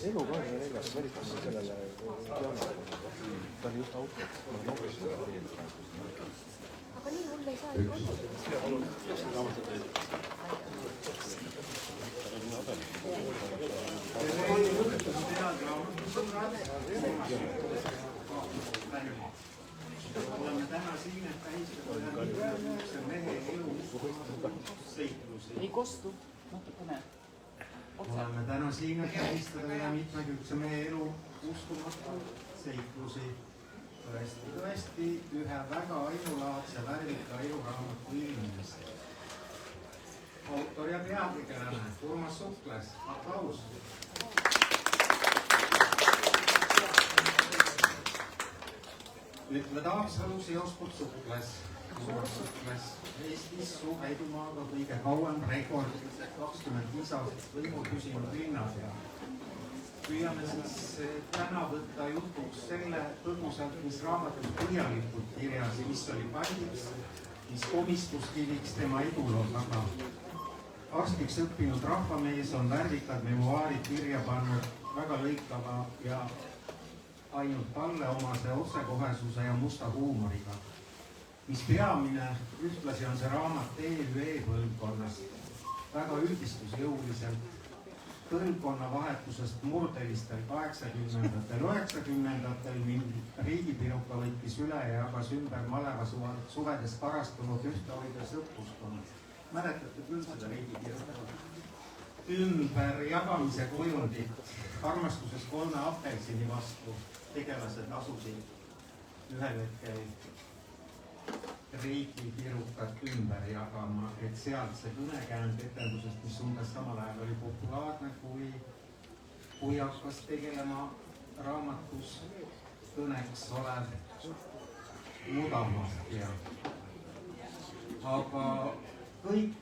elu 24 välitas sellele Dianale. Ta oli just autos. Aga nii hull ei saa ju olla. Oleme täna siin, et tähistada ühe mehe elu seiklusi. Ei kostu, natukene. Oleme täna siin, et tähistada ühe mitmekülgse mehe elu uskumatu seiklusi. Tõesti ühe väga ainulaadse värvika eluraamatu ilmimist. Autor ja peategelane Urmas Sukles, aplaus. Ütle Taagsalus Joosput Sukles. Eestis Suhedumaaga kõige kauem rekordiliselt 25 aastat võimul püsinud linnapea. Püüame siis täna võtta jutuks selle põgusalt, mis raamatus põhjalikult kirjas, mis oli pandiks, mis komistuskiviks tema eduloo taga. Arstiks õppinud rahvamees on värvikad memuaarid kirja pannud väga lõikava ja ainult talle omase otsekohesuse ja musta huumoriga. Mis peamine, ühtlasi on see raamat EÜE põlvkonnast, väga üldistusjõuliselt, põlvkonnavahetusest murdelistel 80-ndatel, 90-ndatel, mil riigipiruka võttis üle ja jagas ümber maleva suvedes parastunud ühtehoides õppuskonnas. Mäletate küll seda riigipiruka? Ümber jagamise kujundit, armastuses 3 apelsini vastu tegelased asusid ühel hetkel riigipirukat ümber jagama, et sealt see kõnekäänd etendusest, mis umbes samal ajal oli populaarne, kui hakkas tegelema raamatus kõneks olev mudamahtja. Aga kõik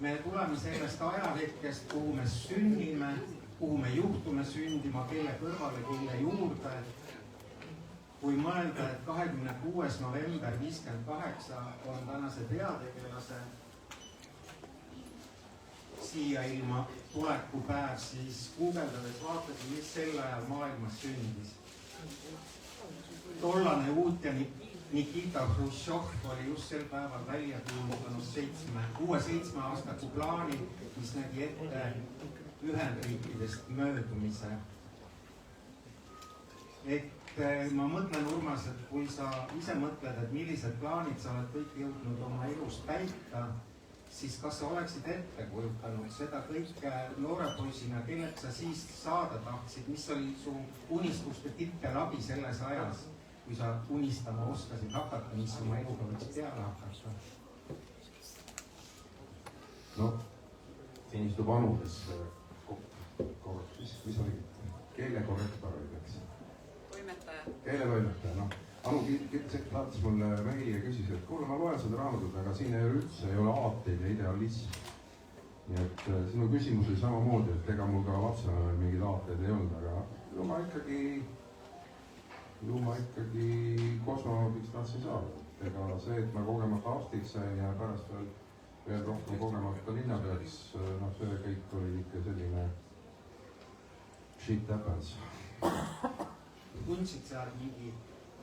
me tuleme sellest ajahetkest, kuhu me sünnime, kuhu me juhtume sündima, kelle kõrvale, kelle juurde. Kui mõelda, et 26. november 58 on tänase peategelase siia ilma tulekupäev, siis guugeldades vaatasin, mis sel ajal maailmas sündis. Tollane uut ja Nikita Hruštšov oli just sel päeval välja kuulutanud uue 7-aastaku plaani, mis nägi ette Ühendriikidest möödumise. Et ma mõtlen, Urmas, et kui sa ise mõtled, et millised plaanid sa oled kõik jõudnud oma elus täita, siis kas sa oleksid ette kujutanud seda kõike noore poisina, kellelt sa siis saada tahtsid, mis oli su unistuste tippelabi selles ajas, kui sa unistama oskasid hakata, mis oma eluga võiks peale hakata? No, siin istub Anudes, mis oli keelekorrektor, eks? Keeletoimetaja, noh. Anu saatis mulle meili ja küsis, et kuule, ma loen seda raamatut, aga siin üldse ei ole aateid ja idealism. Nii et sinu küsimus oli samamoodi, et ega mul ka lapsena mingid aateid ei olnud, aga ju ma ikkagi kosmonaudiks tahtsin saada. Ega see, et ma kogemata arstiks sain ja pärast veel rohkem kogemata linnapeaks, noh, see kõik oli ikka selline shit happens. Tundsid sa mingi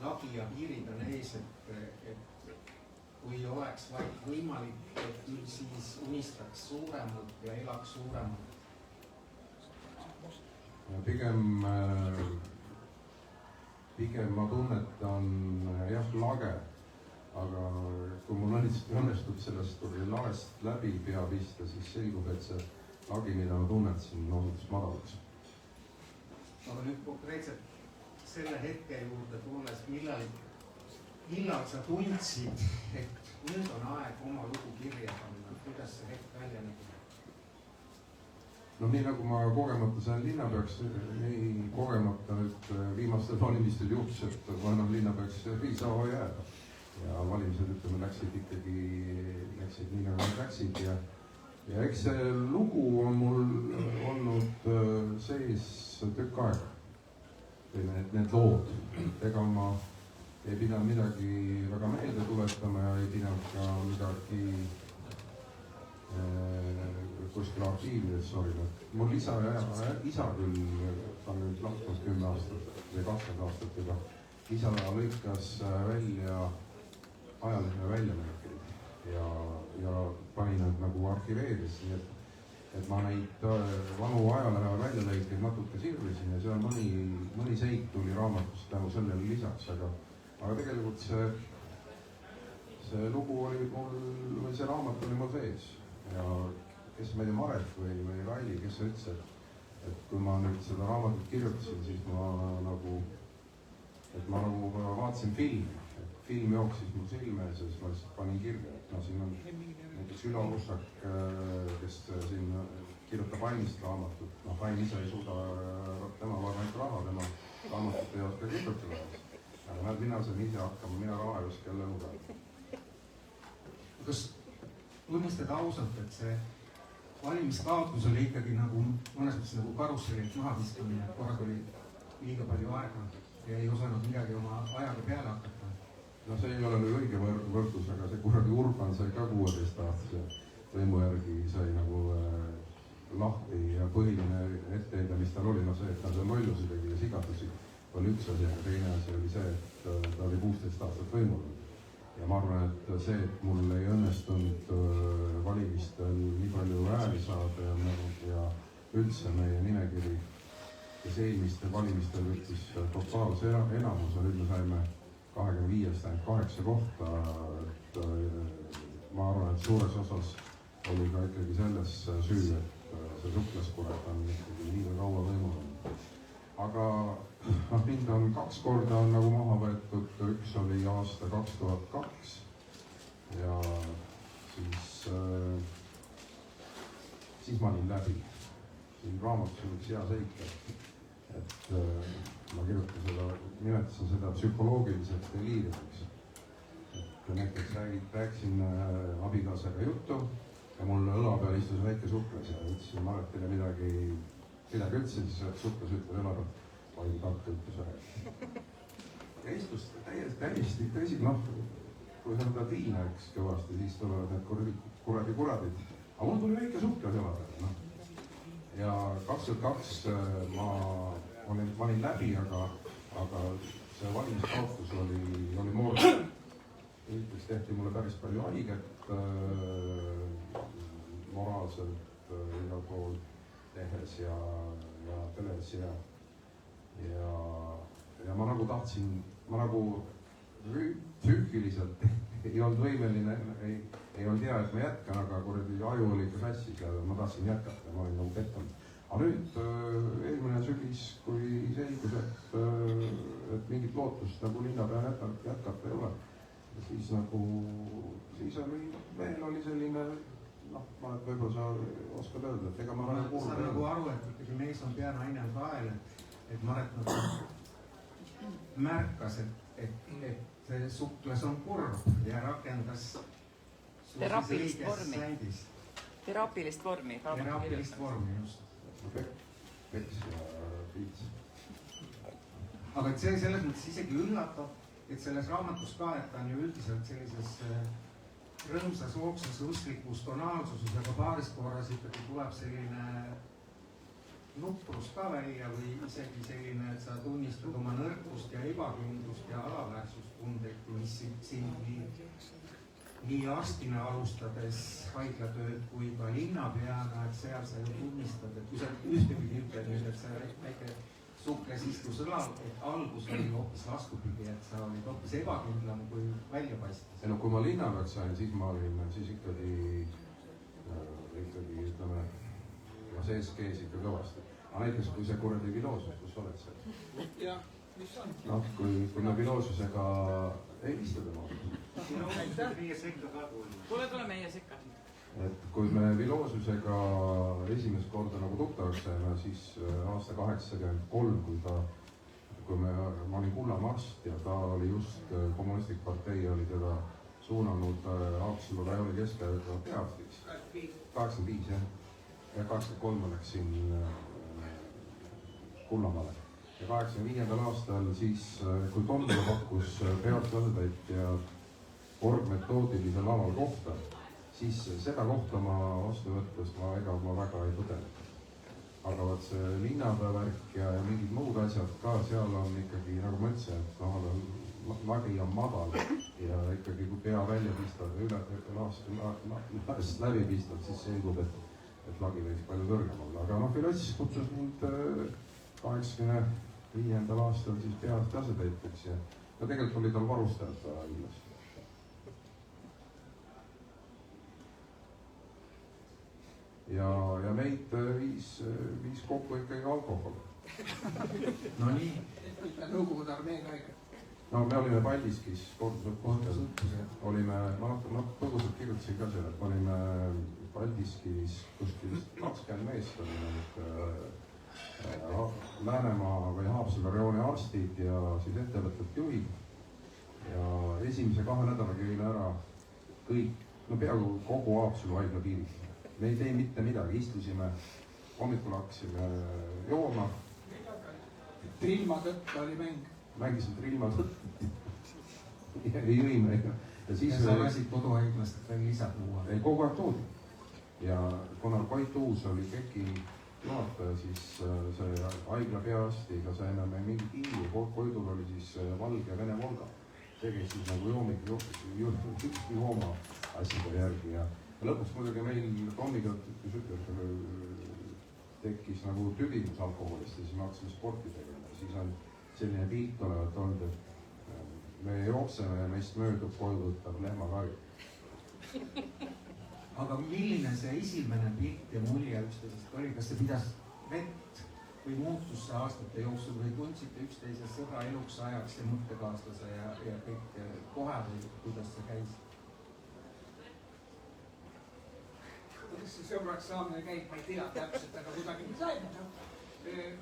lagi ja piirid on ees, et kui oleks vaid võimalik, et küll siis unistaks suuremalt ja elaks suuremalt? Pigem ma tunnetan jah lage, aga kui mul õnnestub sellest lavest läbi pea pista, siis selgub, et see lagi, mida ma tunnetasin, on madalaks. Aga nüüd konkreetselt selle hetke juurde tulles, millal sa tundsid, et nüüd on aeg oma lugu kirja panna, kuidas see hetk välja nägi? No nii nagu ma kogemata sain linnapeaks, nii kogemata nüüd viimastel valimistel juhtus, et ma enam linnapeaks ei saa jääda. Ja valimised, ütleme, läksid nii nagu nad läksid ja eks see lugu on mul olnud sees tükk aega. Need lood, ega ma ei pidanud midagi väga meelde tuletama ja ei pidanud ka midagi kuskil arhiivides mul isa küll, ta on nüüd lahkunud 10 aastat või 20 aastat juba. Isa lõikas välja ajalehme väljamärkeid ja pani nad nagu arhiveeris, nii et ma neid vanu ajalehe väljalõikeid natuke sirvisin ja seal mõni seik tuli raamatust tänu sellele lisaks, aga tegelikult see lugu oli mul, või see raamat oli mul sees ja kes ma ei tea, Maret või Raili, kes ütles, et kui ma nüüd seda raamatut kirjutasin, siis ma nagu vaatasin filmi, et film jooksis mul silme ja siis ma lihtsalt panin kirja, et no siin on näiteks Ülo Russak, kes siin kirjutab Ainist raamatut, noh Ain ise ei suuda, tema vaja ainult raha, tema raamatut ei oska kirjutada, aga mina sain ise hakkama, mina raha ei oska jälle lugeda. Kas tunnistad ausalt, et see valimiskaotus oli ikkagi nagu mõnes mõttes nagu karussellilt maha viskamine, korraga oli liiga palju aega ja ei osanud midagi oma ajaga peale hakata? No see ei ole nüüd õige võrdlus, aga see kuradi Urban sai ka 16-aastase võimu järgi sai nagu lahti ja põhiline etteheide, mis tal oli, no see, et ta seal lollusi tegi ja sigadusi, oli üks asi, aga teine asi oli see, et ta oli 16 aastat võimul. Ja ma arvan, et see, et mul ei õnnestunud valimistel nii palju hääli saada ja üldse meie nimekiri, kes eelmistel valimistel võttis totaalse enamuse, nüüd me saime 25-st ainult 8 kohta, et ma arvan, et suures osas oli ka ikkagi selles süü, et see suklaskurat on ikkagi nii kaua võimul. Aga mind on 2 korda on nagu maha võetud, üks oli aasta 2002 ja siis ma olin läbi. Siin raamatus on üks hea seik, et ma nimetasin seda psühholoogiliseks deliiriumiks. Et näiteks rääkisin abikaasaga juttu ja mul õla peal istus väike suklas ja ütlesin Maretile midagi ütlesin, siis suklas ütleb õla peal, vaid tark ütles ära. Ja istus täiesti tõsi, noh, kui sa võtad viina üks kõvasti, siis tulevad need kuradid. Aga mul tuli väike suklas õla peal, noh. Ja 2002 ma olin läbi, aga see valimiskaotus oli moorne. Üldeks tehti mulle päris palju haiget moraalselt igal pool tehes ja teles ja ma nagu tahtsin, ma nagu psüühiliselt ei olnud võimeline, ei olnud hea, et ma jätkan, aga kuradi aju oli ikka sassis ja ma tahtsin jätkata ja ma olin nagu pettunud. Aga nüüd eelmine sügis, kui selgus, et mingit lootust nagu linnapea jätkata ei ole, siis oli selline, noh, võib-olla sa oskad öelda, et ega ma väga kuulda. Sa nagu aru, et ikkagi mees on pea naine on kael, et Maret nagu märkas, et see suklas on kurb ja rakendas teraapilist vormi. Teraapilist vormi, just. Peks ja piits. Aga et see selles mõttes isegi üllatab, et selles raamatus ka, et ta on ju üldiselt sellises rõõmsas, hoogsas, õstlikus tonaalsuses, aga paaris korras ikkagi tuleb selline nuprus ka välja või isegi selline, et sa tunnistad oma nõrkust ja ebakindlust ja alaväärsustundeid, mis sind nii arstina alustades haiglatööd kui ka linnapeana, et seal sa ju tunnistad, et kui sa ühtepidi ütled nüüd, et see väike sukles istus õlal, et algus oli hoopis vastupidi, et sa olid hoopis ebakindlam kui välja paistis. No kui ma linnapeaks sain, siis ma olin siis ikkagi ütleme, ma sees kees ikka kõvasti. Aga näiteks kui see kuradi Viloosus, kus oled seal? Jah, mis on? Noh, kui me Viloosusega ei istuda maha. Meie sekka ka kuulda. Tule meie sekka. Et kui me Viloosusega esimest korda nagu tuttavaks saime, siis aasta 83, kui ma olin Kullamarst ja ta oli just, kommunistlik partei oli teda suunanud Haapsalu rajoni keskäega peastiks. 85, jah. Ja 83 läksin Kullamaale. Ja 85. aastal siis, kui Tombla pakkus pealtvaldaid ja orgmetoodilisel laval kohta, siis seda kohta ma vastu võttes ma väga ei põdenud. aga vot see linnapäevärk ja mingid muud asjad ka, seal on ikkagi, nagu ma ütlesin, et lagi on madal ja ikkagi kui pea välja pistad ja läbi pistad, siis selgub, et lagi võiks palju kõrgem olla. Aga Filoss kutsus mind 85. aastal siis peast asetäitjaks ja tegelikult oli tal varustajad Ailas. ja meid viis kokku ikkagi alkohol. No nii. Nõukogude armeega ikka. No me olime Paldiskis kordusõppusel. Olime, ma põgusalt kirjutasin ka selle, et olime Paldiskis kuskil 20 meest olime Läänemaa või Haapsalu reooni arstid ja siis ettevõtete juhid. Ja esimese 2 nädalaga jõime ära kõik, no peaaegu kogu Haapsalu haigla piirid. Me ei tee mitte midagi, istusime, hommikul hakkasime jooma. Trilma tõtta oli mäng. Mängisid Trilma tõtta ja jõime. Ja sa lasid koduhaiglast veel lisad luua? Ei, kogu aeg toodi. Ja kuna Koit Uus oli KEK-i juhataja, siis see haigla peaarstiga saime me mingi tiimi ja Koidul oli siis valge Vene Volga. See käis siis nagu jooma asjade järgi ja lõpuks muidugi meil Tommiga tekkis nagu tüdimus alkoholist ja siis me hakkasime sporti tegema. Siis on selline pilt olevat olnud, et me jookseme ja meist möödub koju võtab lehmakari. Aga milline see esimene pilt ja mulje üksteisest oli? Kas see pidas vett või muutus see aastate jooksul või tundsite üksteise sõbra eluks ajaks ja mõttekaaslase ja kõik kohe või kuidas see käis? Kuidas see sõbraks saamine käib, ma ei tea täpselt, aga kuidagi me saime.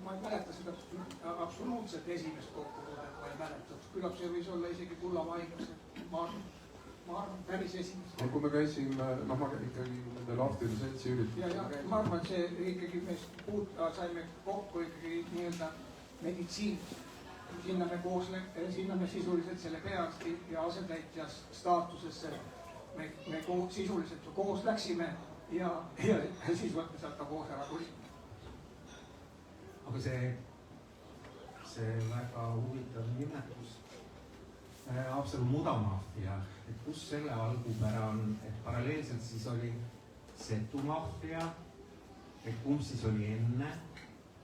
Ma ei mäleta seda absoluutselt esimest kokkupuudet, ma ei mäleta. Küllap see võis olla isegi Kullamäe haiglas. Ma arvan, päris esimest. Kui me käisime, ma ikkagi nendel arstide seltsi üritusel. Ja ma arvan, et see ikkagi me saime kokku ikkagi nii-öelda meditsiin. Sinna me sisuliselt selle pearsti ja asetäitja staatusesse me sisuliselt koos läksime ja siis võtme sealt ka koos ära tulime. Aga see väga huvitav nimetus Haapsalu mudamaffia, et kus selle algupära on, et paralleelselt siis oli Setu maffia, et kumb siis oli enne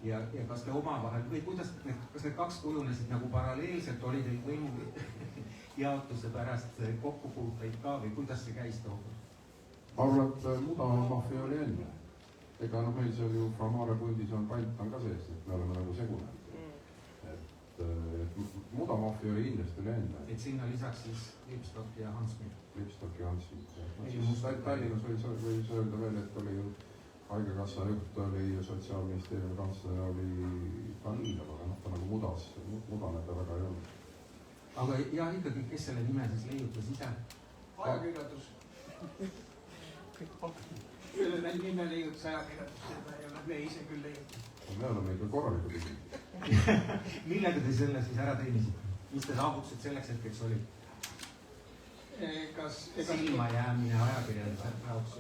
ja kas te omavahel või kuidas, kas need kaks kujunesid nagu paralleelselt, oli teil võimu jaotuse pärast kokkupuuteid ka või kuidas see käis tookord? Ma arvan, et mudamaffia oli enne. Ega meil seal ju Framare pundis on pant on ka sees, et me oleme nagu segunenud. Mudamaffia oli kindlasti enne. Et sinna lisaks siis Lipstock ja Hansmit. Lipstock ja Hansmit. Tallinnas võis öelda veel, et oli ju haigekassa juht, oli Sotsiaalministeeriumi kantsler, oli Taliinov, aga ta nagu mudane ta väga ei olnud. Aga ja ikkagi, kes selle nime siis leiutas ise? Ajakirjandus. Selle nime leiutas ajakirjandus, me ise küll leiutas. Me oleme ikka korralikud isegi. Millega te selle siis ära teenisite? Mis te saavutused selleks hetkeks olid? Silma jäämine ajakirjanduse jaoks?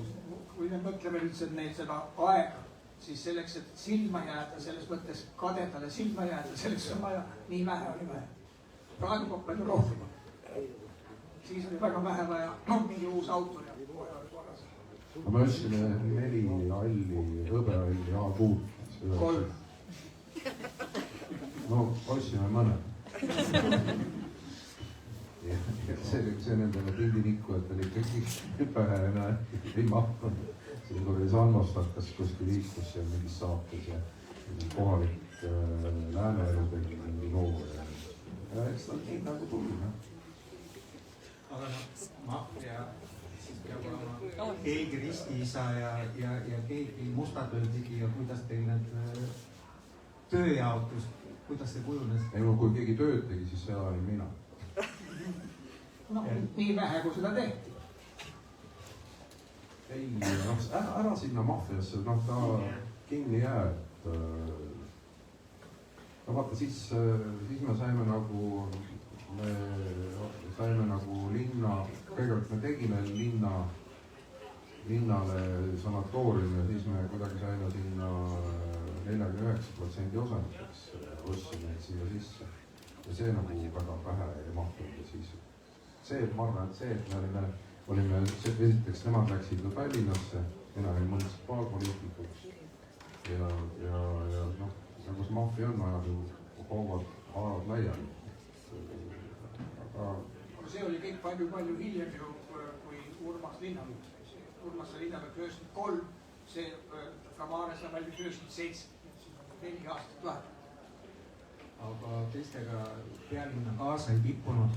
Kui me mõtleme nüüd seda aega, siis selleks, et silma jääda, selles mõttes kadedale silma jääda, selleks on vaja, nii vähe oli vaja. Praegu on palju rohkem. Siis oli väga vähe vaja, mingi uus autor ja kohe oli korras. Me ostsime 4 halli, hõbehalli A6. 3. No, ostsime mõne. See nendele pildinikkujatele ikkagi pähe ei mahtunud. Siin tuli Salmost hakkas kuskil liikus ja mingis saates ja kohalik Lääneelu tegi mingi loo ja eks ta nii nagu tuli. Aga maffia siis peab olema keegi ristiisa ja keegi mustatöö tegi ja kuidas teil need tööjaotus, kuidas see kujunes? Ei, kui keegi tööd tegi, siis seda olin mina. No, nii vähe, kui seda tehti. Ei, ära sinna maffiasse, ta kinni jääb. No vaata, siis me saime nagu linna, kõigepealt me tegime linnale sanatooriumi ja siis me kuidagi saime sinna 49% osanikeks ostsin neid siia sisse. Ja see nagu väga pähe ei mahtunud ja siis see, ma arvan, et see, et me olime, esiteks nemad läksid ka Tallinnasse, mina olin munitsipaalpoliitikuks ja noh, nagu see maffia on, ajab ju haavad laiali. Aga see oli kõik palju hiljem ju, kui Urmas Linnavik. Urmas Linnavik 93, see Kamaares on valmis 97, 4 aastat vahet. Aga teistega pealinna kaasa ei tippunud?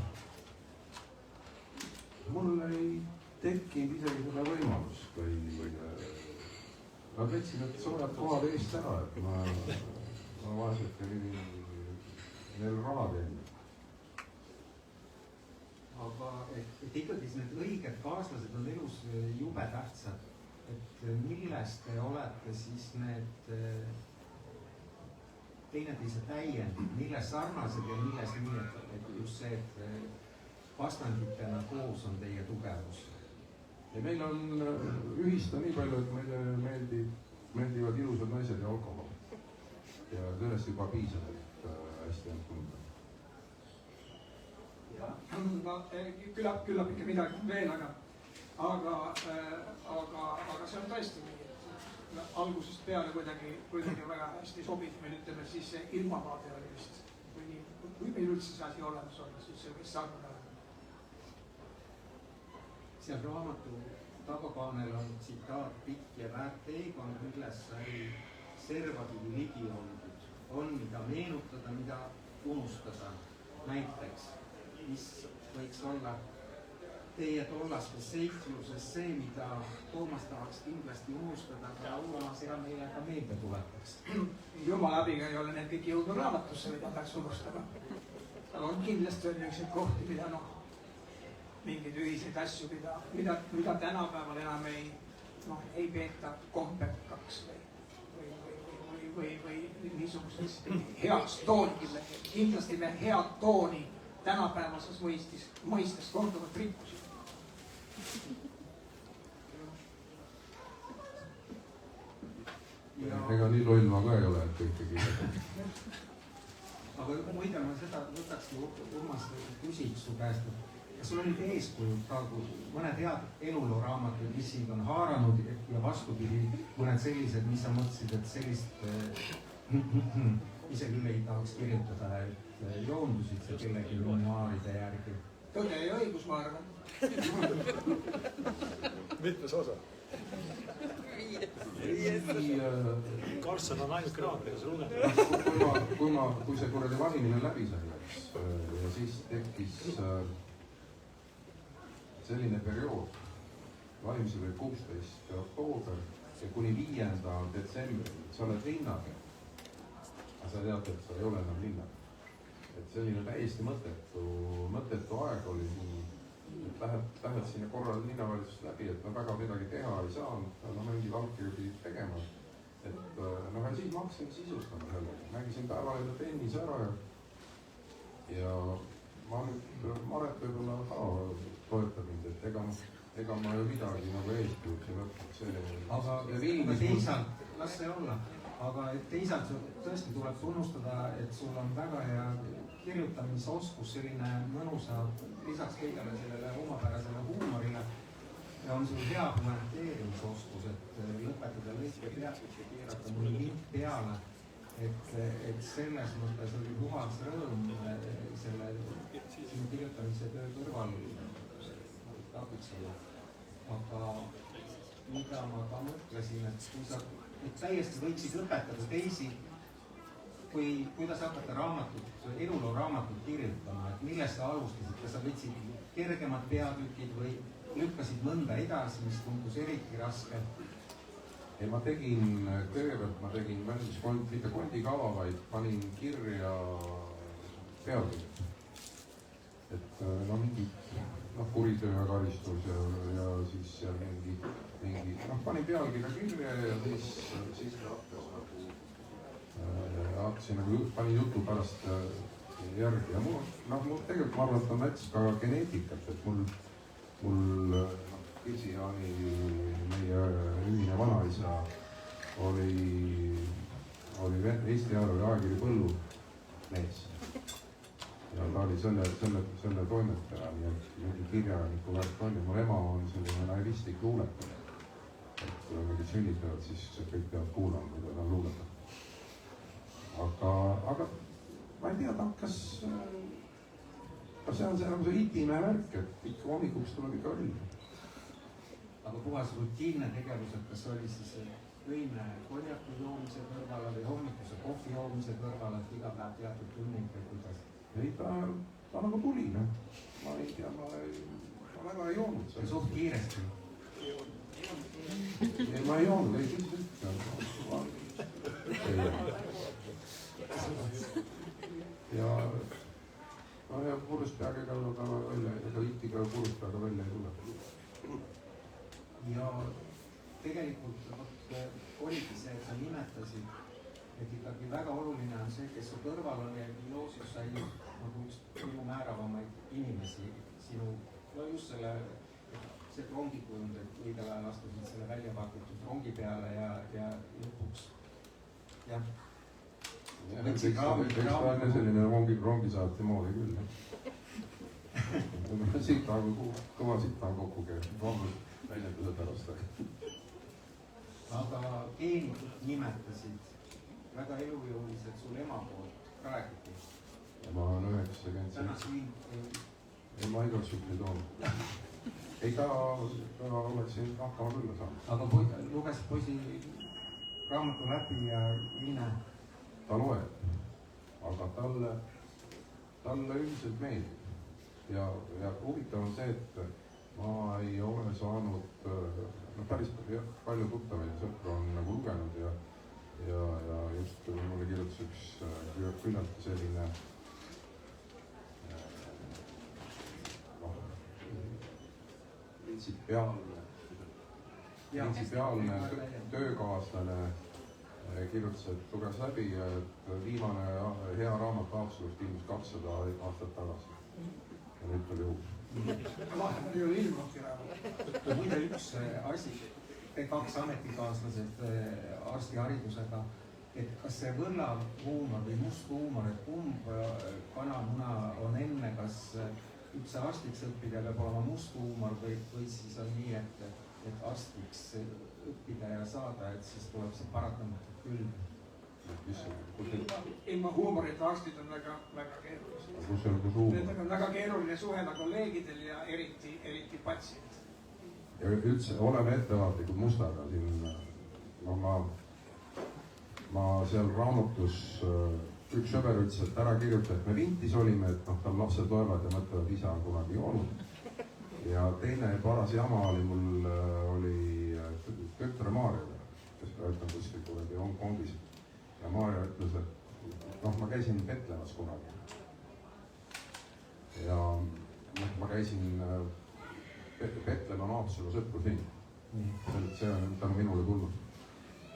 Mul ei tekkinud isegi seda võimalust, kui nad võtsid need suured kohad eest ära, et ma vaeselt olin neil raha teinud. Aga et ikkagi need õiged kaaslased on elus jube tähtsad. Et millest te olete siis need teineteise täiendid, milles sarnased ja milles nii, et just see, et vastanditena koos on teie tugevus? Ja meil on ühista nii palju, et meile meeldivad ilusad naised ja alkohol. Ja sellest juba piisab, et hästi on tunda. Küllap ikka midagi veel, aga see on tõesti nii, et algusest peale kuidagi väga hästi sobib, meil ütleme siis see ilmavaade oli vist, kui meil üldse see asi olemas on, siis see võis sarnane olla. Seal raamatu tagakaanel on tsitaat pikk ja väärt teekond, milles sai servapidi ligi oldud. On mida meenutada, mida unustada. Näiteks, mis võiks olla teie tollastes seikluses see, mida Toomas tahaks kindlasti unustada, aga Urmas hea meelega meelde tuletaks. Jumala abiga ei ole need kõik jõudnud raamatusse, mida peaks unustama. Seal on kindlasti selliseid kohti, mida mingeid ühiseid asju, mida tänapäeval enam ei peeta kompekaks või niisuguseks heaks toonile. Kindlasti me head tooni tänapäevases mõistes korduvalt rikkusid. Ega nii loll ma ka ei ole, et ikkagi. Aga muide, ma seda võtakski Urmas küsiks su käest, kas sul olid eeskujud ka mõned head elulooraamatud, mis sind on haaranud ja vastupidi mõned sellised, mis sa mõtlesid, et sellist ise küll ei tahaks kirjutada, et joondusid sa kellegi memuaaride järgi? Tõde ja õigus, ma arvan. Mitmes osa? Karlsson on ainult kraamides lugenud. Kui see kuradi valimine läbi sai ja siis tekkis selline periood, valimised oli 16. oktoober ja kuni 5. detsembri, sa oled linnaga, aga sa tead, et sa ei ole enam linnaga. Et selline täiesti mõttetu aeg oli nii, et lähed sinna korral linnavalitsusest läbi, et väga midagi teha ei saanud, mingid allkirju pidid tegema. Et ja siis ma hakkasin sisustama sellega, nägisin päevalehel tennis ära ja ma nüüd Maret võib-olla ka toetab mind, et ega ma ju midagi nagu eeskujuks ei võtta. Aga teisalt, las see olla, aga teisalt tõesti tuleb tunnustada, et sul on väga hea kirjutamisoskus, selline mõnusa, lisaks kõigele sellele omapärasele huumorile ja on sul hea kommenteerimisoskus, et lõpetada lõike peatust ja keerata mulle link peale, et selles mõttes oli puhas rõõm selle sinu kirjutamise töö kõrval tagutseda. Aga mida ma ka mõtlesin, et kui sa täiesti võiksid õpetada teisi, kuidas hakata eluloo-raamatut kirjutama, et millest sa alustasid, kas sa võtsid kergemad peatükid või lükkasid mõnda edasi, mis tundus eriti raske? Ja ma tegin mitte kondikava, vaid panin kirja pealkirjad. Et mingi kuritöö ja karistus ja siis seal mingi panin pealkirja kirja ja siis hakkasin panin jutu pärast järgi ja mul tegelikult ma arvan, et on näiteks ka geneetikat, et mul Kirsi-Jaani, meie ühine vanaisa oli oli Eesti ajaloo ajakiri Põllumees. Ja ta oli selle toimetaja, nii et mingi kirjaniku värk on ja mu ema on selline naivistlik luuletaja. Et kui on mingid sünnitavad, siis kõik peavad kuulama, mida ta on luuletanud. Aga ma ei tea, ta hakkas, see on see nagu see hitimehe värk, et ikka hommikuks tuleb ikka õnn. Aga puhas rutiinne tegevus, et kas oli siis õine konjaku joomise kõrvale või hommikuse kohvi joomise kõrvale, et iga päev teatud tunning või kuidas? Ei, ta nagu tuli, noh. Ma ei tea, ma väga ei joonud. See suht kiiresti. Ei, ma ei joonud, ei siis üldse. Ja purust peaga ega välja, ega itiga purust peaga välja ei tule. Ja tegelikult oligi see, et sa nimetasid, et ikkagi väga oluline on see, kes su kõrval on ja Iloosius sai nagu üks minu määravamaid inimesi sinu, no just see rongikujund, et õigel ajal astusid selle välja pakutud rongi peale ja lõpuks, jah. Eks ta on selline rongisaate moodi küll. Kõva sitta on kokku käinud, vabalt väljenduse pärast. Aga geenid nimetasid väga elujõulised sul ema poolt praegugi. Ja ma olen 90. Täna siin ei, ma igaks juht ei toonud. Ei, ta oleks siin hakkama külla saanud. Aga luges poisi raamatu läbi ja Liine? Ta loeb, aga talle üldiselt meeldib. Ja huvitav on see, et ma ei ole saanud, päris palju tuttavaid ja sõpru on nagu lugenud ja just mulle kirjutas üks küllalt selline printsipiaalne töökaaslane kirjutas, et luges läbi, et viimane hea raamat Haapsalust ilmus 200 aastat tagasi. Ja nüüd tuli uus. Vahepeal ei ole ilmunudki raamat. Muide üks asi, te kaks ametikaaslased arstiharidusega, et kas see võllahuumor või must huumor, et kumb kanamuna on enne, kas üldse arstiks õppida peab olema must huumor või siis on nii, et arstiks õppida ja saada, et siis tuleb see paratamatult küll. Ilma huumorita arstid on väga keerulised. Nendega on väga keeruline suhelda kolleegidel ja eriti patsient. Ja üldse oleme ettevaatlikud mustaga siin. Ma seal raamatus üks sõber ütles, et ära kirjuta, et me vintis olime, et tal lapsed loevad ja mõtlevad, isa on kunagi joonud. Ja teine paras jama oli tütre Maarjale, kes praegu on kuskil kuradi Hongkongis. Ja Maarja ütles, et ma käisin Petlemas kunagi. Ja ma käisin Petlemaa Haapsalu sõpru siin. See on tänu minule tulnud.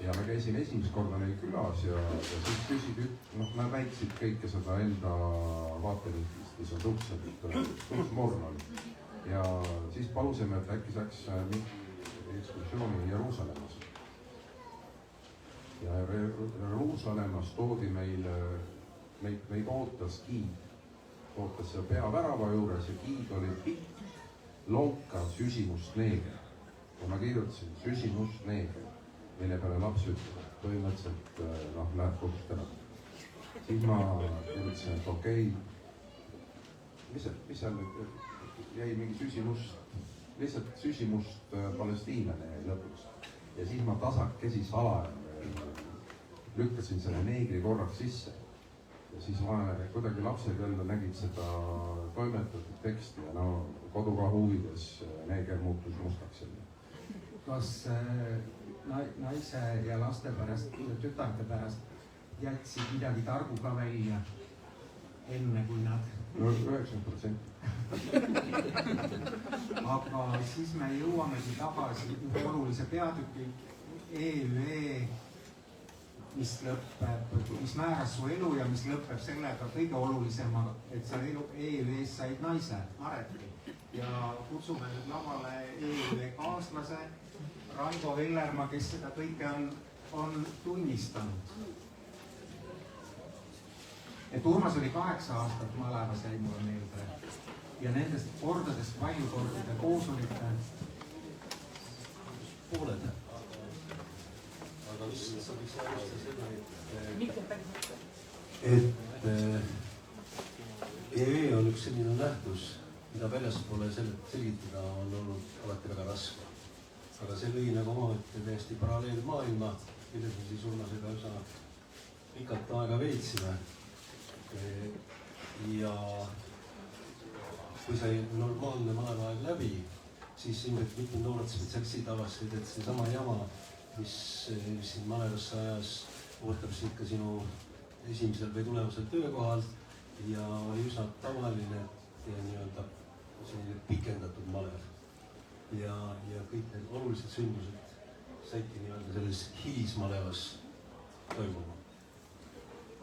Ja me käisime esimest korda neil külas ja siis küsid, nad näitasid kõike seda enda vaatevinklist, mis on suhteliselt morn oli. Ja siis palusime, et äkki saaks ekskursiooni Jeruusalemmas. Ja Jeruusalemmas toodi meid ootas giid. Ootas seal peavärava juures ja giid oli pikk, lonkav süsimust neeger. Ja ma kirjutasin süsimust neeger, mille peale laps ütleb, põhimõtteliselt läheb kodust ära. Siis ma kirjutasin, et okei, mis seal jäi mingi süsimust, lihtsalt süsimust palestiinlane jäi lõpuks. Ja siis ma tasakesi salaja lükkasin selle neegri korraks sisse. Ja siis kuidagi lapsed jälle nägid seda toimetatud teksti ja kodurahu huvides neeger muutus mustaks. Kas naise ja laste pärast, tütarde pärast jätsid midagi targu ka välja enne, kui nad? No 90%. Aga siis me jõuamegi tagasi olulise peatüki EÜE, mis määras su elu ja mis lõpeb sellega kõige olulisema, et sa EÜE-s said naise, Mareti. Ja kutsume nüüd lavale EÜE kaaslase Raivo Vellermaa, kes seda kõike on tunnistanud. et Urmas oli 8 aastat malevas, jäi mulle meelde. Ja nendest kordadest, palju kordade koos olite? Pooled. Aga mis sa võiks alustada selle, et EE on üks selline nähtus, mida väljaspoole selgitada on olnud alati väga raske. Aga see lõi nagu omaette täiesti paralleelmaailma, milles me siis Urmasega üsna pikalt aega veetsime. Ja kui sai normaalne malevaeg läbi, siis ilmselt mitmed noored spetsialistid avastasid, et seesama jama, mis siin malevasse ajas, ootab sind ka sinu esimesel või tulemusel töökohal ja oli üsna tavaline nii-öelda selline pikendatud malev. Ja kõik need olulised sündmused saidki nii-öelda selles hilismalevas toimuma.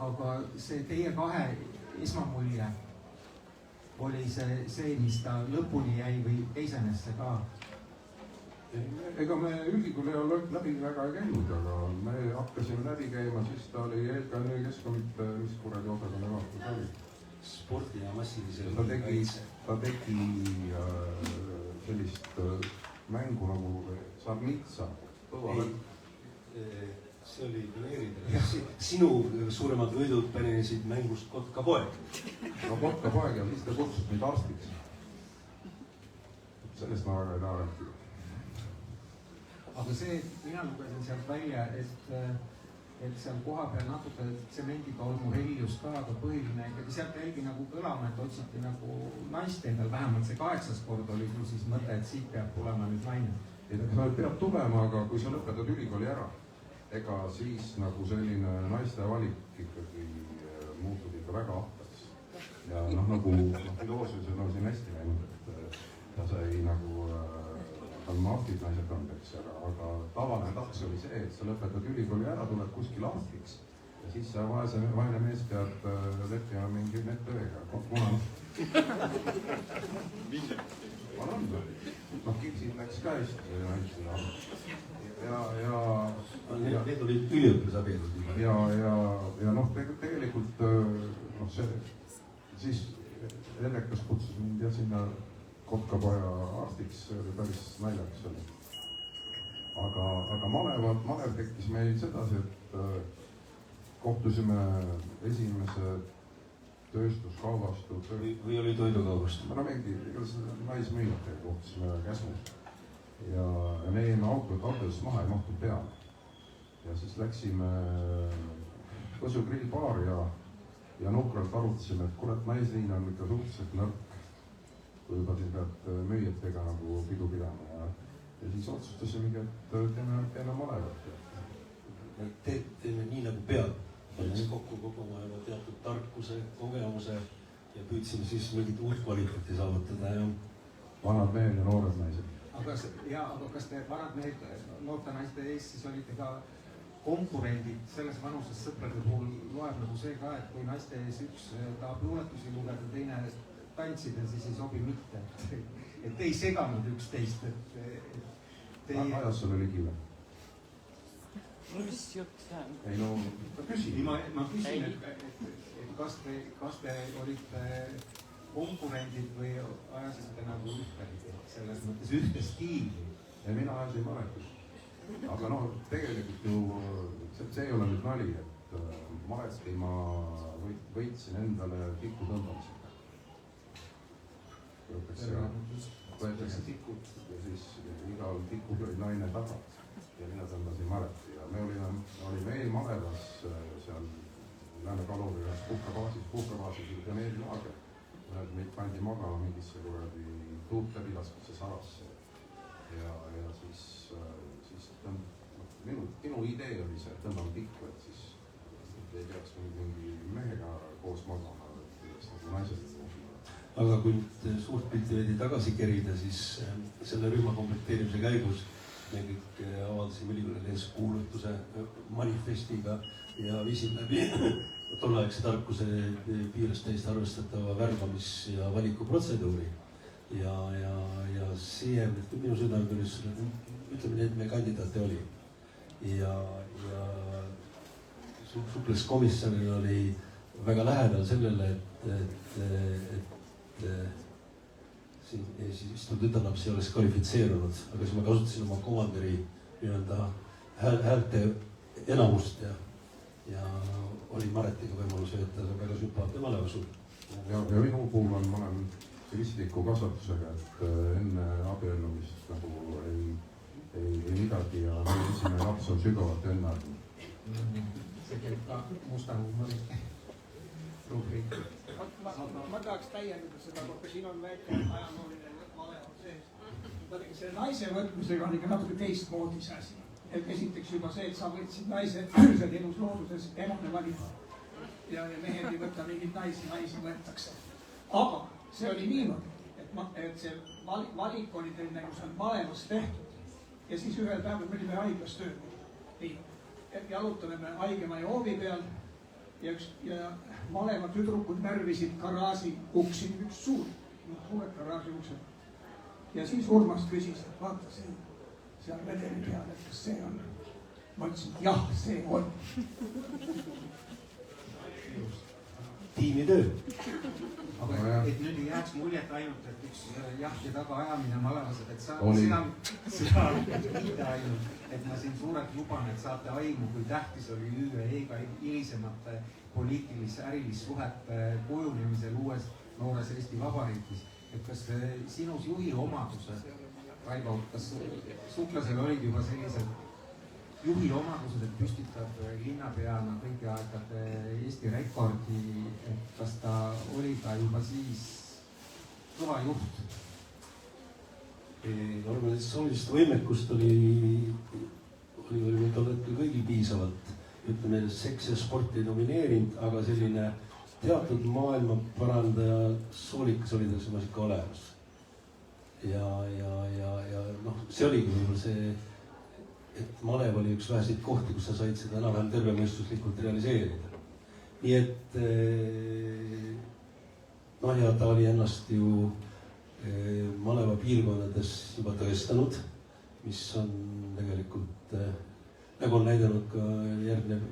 Aga see teie kahe esmamulje oli see, mis ta lõpuni jäi või teisenes see ka? Ega me ülikooli ei ole läbi väga käinud, aga me hakkasime läbi käima, siis ta oli EKN keskkond, mis kuradi osakonna juhatus oli. Spordi ja massilise ta tegi sellist mängu nagu Sarnitsa. See oli pioneeridele. Sinu suuremad võidud pärinesid mängust Kotkapoeg. No Kotkapoeg ja siis ta kutsus meid arstiks. Sellest ma väga ei taha rääkida. Aga see, mina lugesin sealt välja, et seal koha peal natuke tsemenditolmu helius ka, aga põhiline ikkagi sealt jäigi nagu kõlama, et otsiti nagu naist endal, vähemalt see 8. kord oli sul siis mõte, et siit peab tulema nüüd naine. Sa peab tulema, aga kui sa lõpetad ülikooli ära, ega siis nagu selline naiste valik ikkagi muutub ikka väga ahtas. Ja nagu filoosofias on siin hästi läinud, et ta sai nagu on arstid naised andeks, aga tavaline taks oli see, et sa lõpetad ülikooli ära, tuled kuskil arstiks ja siis sa vaene mees pead leppima mingi medtööga. Kuna Kirsid läks ka hästi need olid üliõpilasabielud. Ja tegelikult siis Ellekas kutsus mind ja sinna Kotkapoja arstiks, see oli päris naljakas oli. Aga malev tekkis meil sedasi, et kohtusime esimese tööstuskaubastu. Või oli toidukaubastu? No mingi naismüüjatega kohtusime Käsmus. Ja me jäime autodest maha ei mahtud peale. Ja siis läksime Võsu grillbaar ja nukralt arutasime, et kurat, naisliin on ikka suhteliselt nõrk. Kui juba siis pead müüjatega nagu pidu pidama ja siis otsustasimegi, et teeme malevat. Teeme nii nagu peab. Pannes kokku kogu oma teatud tarkuse, kogemuse ja püüdsime siis mingit uut kvaliteeti saavutada. Vanad mehed ja noored naised. Aga kas te vanad mehed, noorte naiste ees siis olite ka konkurendid selles vanuses sõprade puhul loeb nagu see ka, et kui naiste ees üks tahab luuletusi lugeda, teine tantsida, siis ei sobi mitte, et ei seganud üksteist, Ajas sul oli kive? Mis jutt see on? Ei no, küsi. Ma küsin, et kas te olite konkurendid või ajasite nagu selles mõttes ühte stiili? Ja mina ajasin Maretus. Aga tegelikult ju see ei ole nüüd nali, et Mareti ma võitsin endale tiku tõmbamisega. Võetakse tikud ja siis igal tikul oli naine taga ja mina tõmbasin Mareti ja me olime eelmalevas seal Lääne-Kaluri ühes puhkabaasis oli pioneerilaager. Meid pandi magama mingisse tuutepilaskusse sarasse ja siis minu idee oli see, et tõmbame tikku, et siis ei peaks mingi mehega koos magama, et nagu naised. Aga kui suurt pilti veidi tagasi kerida, siis selle rühma komplekteerimise käigus me kõik avaldasime ülikoolides kuulutuse manifestiga ja viisin läbi tolleaegse tarkuse piires täiesti arvestatava värbamis- ja valikuprotseduuri. Ja siia minu südametunnistusele, ütleme nii, et me kandidaate oli. Ja suhtluskomisjonil väga lähedal sellele, et siis tütarlaps ei oleks kvalifitseerunud, aga siis ma kasutasin oma komandöri nii-öelda häälte enamust ja oli Maretiga võimalus öelda, see on väga sümpaatne malevasuur. Ja minu puhul ma olen kristliku kasvatusega, et enne abiellumist nagu ei midagi ja meie esimene laps on sügavalt õnnearv. See käib ka musta huumori rubriik. Ma tahaks täiendada seda, kui siin on väike ajalooline malev sees. Selle naise võtmisega on ikka natuke teistmoodi see asi. Esiteks juba see, et sa võtsid naise seal elus looduses emane valima. Ja mehed ei võta mingit naisi võetakse. Aga see oli niimoodi, et see valik oli teil nagu see on malevas tehtud. Ja siis ühel päeval me olime haiglas tööl. Jalutame me haigemaja hoovi peal ja maleva tüdrukud närvisid garaaži uksi, üks suured garaaži uksed. Ja siis Urmas küsis, et vaata seal vedeli peal, et kas see on. Ma ütlesin, jah, see on. Tiimitöö. Aga et nüüd ei jääks muljet ainult, et üks jahti taga ajamine malevas, et sina mitte ainult, et ma siin suurelt luban, et saate aimu, kui tähtis oli ÜVE-ga hilisemate poliitilis-ärilist suhete kujunemisel uues noores Eesti Vabariigis. Et kas sinus juhi omadused, Raivo, kas Suklasel olid juba sellised juhi omadused, et püstitab linnapeana kõigi aegade Eesti rekordi, et kas ta oli ka juba siis kõva juht? Organisatsioonilist võimekust oli kõigil piisavalt. Ütleme, seks ja sport ei domineerinud, aga selline teatud maailma parandaja soolikas oli tal selles ikka olemas. Ja see oligi võib-olla see, et malev oli üks väheseid kohti, kus sa said seda enam-vähem tervemõistuslikult realiseerida. Nii et ja ta oli ennast ju maleva piirkonnades juba tõestanud, mis on tegelikult, nagu on näidanud ka järgnev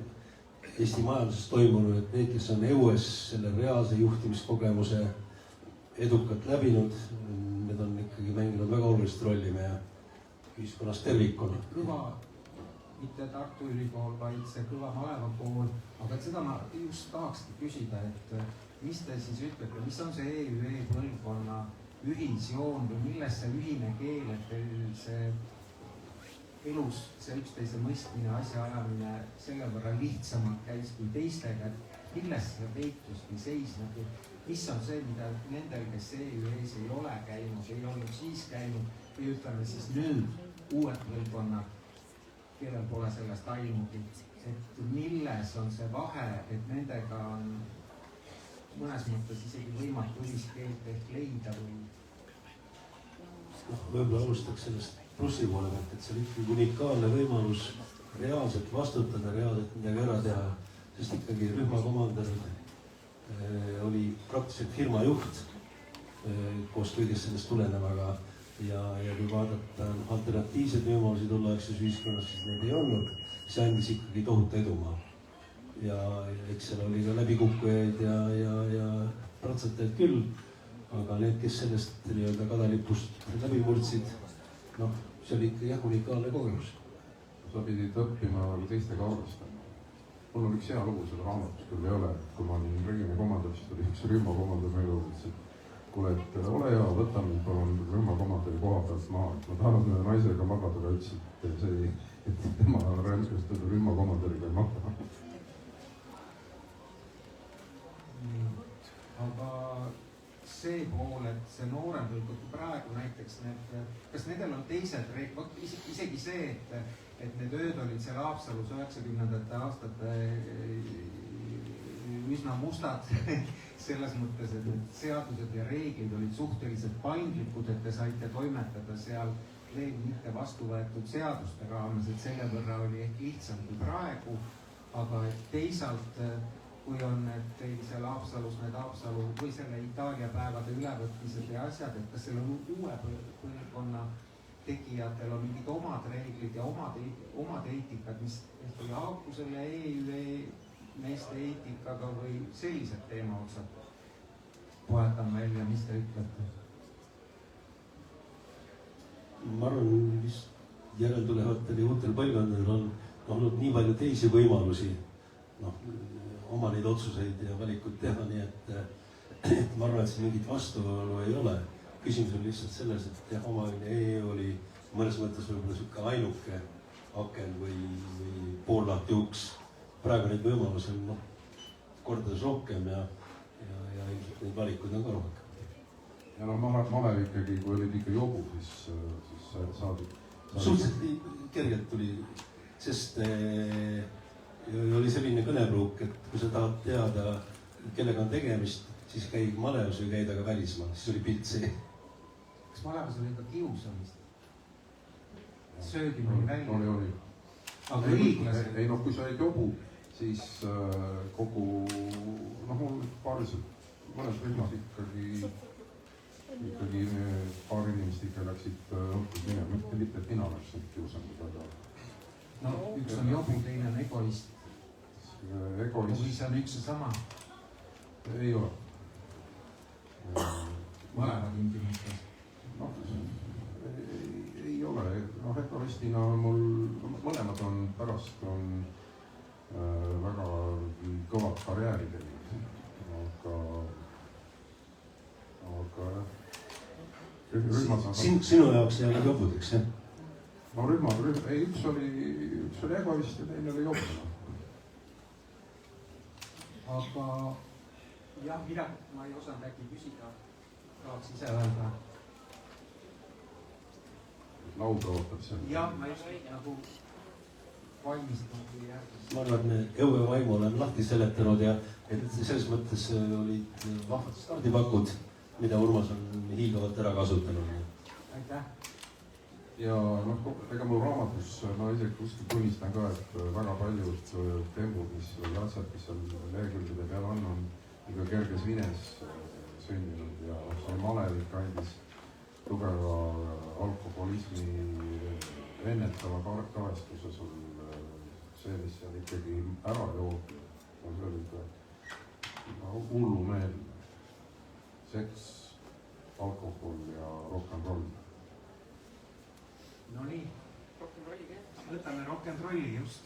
Eesti majanduses toimunud, et need, kes on EUS selle reaalse juhtimiskogemuse edukalt läbinud, need on ikkagi mänginud väga olulist rolli meie ühiskonnas tervikuna. Kõva, mitte Tartu Ülikool, vaid see kõva maleva kool, aga seda ma just tahakski küsida, et mis te siis ütlete, mis on see EÜE põlvkonna ühisjoon või milles see ühine keel, et teil see elus see üksteise mõistmine, asjaajamine selle võrra lihtsamalt käis kui teistega, et milles see peitus või seisneb, mis on see, mida nendel, kes EÜE-s ei ole käinud, ei olnud siis käinud või ütleme siis nüüd uued põlvkonnad, kellel pole sellest aimugi, et milles on see vahe, et nendega on mõnes mõttes isegi võimatu ühiskeelt ehk leida või? Võib-olla alustaks sellest plussi poole pealt, et see oli ikkagi unikaalne võimalus reaalselt vastutada, reaalselt midagi ära teha, sest ikkagi rühmakomandör oli praktiliselt firma juht koos kõigest sellest tulenevaga ja kui vaadata alternatiivseid võimalusi tolleaegses ühiskonnas, siis neid ei olnud, see andis ikkagi tohutu edumaa. Ja eks seal oli ka läbikukkujaid ja pratsatajaid küll, aga need, kes sellest nii-öelda kadalipust läbi murdsid, see oli ikka unikaalne kogemus. Sa pidid õppima teistega arvestama. Mul on üks hea lugu selle raamatus, küll ei ole. Kui ma olin rühmakomandör, siis tuli üks rühmakomandör meile ütles, et kuule, et ole hea, võta mind palun rühmakomandöri koha pealt maha. Ma tahan ühe naisega magada, aga ütles, et tema rämskustada rühmakomandöriga ei maga. Aga see pool, et see noorem põlvkond praegu näiteks kas nendel on teised reeglid, isegi see, et need ööd olid seal Haapsalus 90ndate aastate üsna mustad selles mõttes, et need seadused ja reeglid olid suhteliselt paindlikud, et te saite toimetada seal veel mitte vastu võetud seaduste raames, et selle võrra oli ehk lihtsam kui praegu, aga teisalt kui on teil seal Haapsalus need Haapsalu või selle Itaalia päevade ülevõtmised ja asjad, et kas selle uue põlvkonna tegijatel on mingid omad reeglid ja omad eetikad, mis ei haaku selle EÜE meeste eetikaga või sellised teemaotsad poetan välja, mis te ütlete? ma arvan, vist järeltulevatel ja uutel põlvkondadel on olnud nii palju teisi võimalusi oma neid otsuseid ja valikuid teha, nii et ma arvan, et siin mingit vastuolu ei ole. Küsimus oli lihtsalt selles, et omavaheline EU oli mõnes mõttes võib-olla sihuke ainuke aken või poollahti uks. Praegu neid võimalusi on kordades rohkem ja ilmselt neid valikuid on ka rohkem. Ja malev ikkagi, kui olid ikka jobu, siis saadi. Suhteliselt kergelt tuli, sest oli selline kõnepruuk, et kui sa tahad teada, kellega on tegemist, siis käid malevas või käid aga välismaal, siis oli pilt see. Kas malevas oli ka kiusamist? Söödimine välja? Oli. Aga õiglased? Ei, kui sa olid jobu, siis kogu, mul mõned rühmad ikkagi paar inimest ikka läksid õhtus minema, mitte et mina läksin kiusanud, aga... üks on jobu, teine on egoist. Või see on üks ja sama? Ei ole. Mõlemad intimid? Ei ole. Egoistina mul mõlemad on pärast väga kõvad karjääri teinud, aga sinu jaoks ei ole jobudeks, jah? Üks oli egoist ja teine oli jobuna. Aga jah, ma ei osanud äkki küsida, tahaks ise öelda. Lauda ootab seal. Jah, ma just nagu valmistun kui järgis. Ma arvan, et me õue vaimu oleme lahti seletanud ja selles mõttes olid vahvad stardipakud, mida Urmas on hiilgavalt ära kasutanud. Aitäh! Ja ega mul raamatus, ma isegi kuskil tunnistan ka, et väga paljud tembud, mis asjad, mis seal lehekülgede peal on ikka kerges vines sündinud ja see malevik andis tugeva alkoholismi ennetava kavestuse sul see, mis on ikkagi ära joodud, on see ikka hullumeelne. Seks, alkohol ja rock'n'roll. No nii, võtame rock'n'rolli just.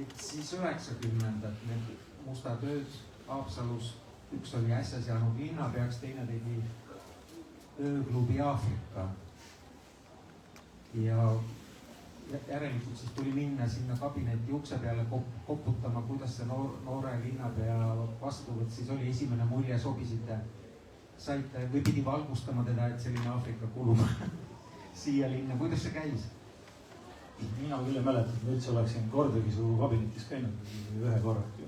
Et siis 90-ndad need mustad ööd Haapsalus, üks oli äsjas jäänud linnapeaks, teine tegi ööklubi Aafrika. Ja järelikult siis tuli minna sinna kabineti ukse peale koputama, kuidas see noore linnapea vastu võt, siis oli esimene mulje, sobisite, saite või pidi valgustama teda, et selline Aafrika kulub siia linna, kuidas see käis? Mina küll ei mäleta, et ma üldse oleksin kordagi su kabinetis käinud ühe korragi.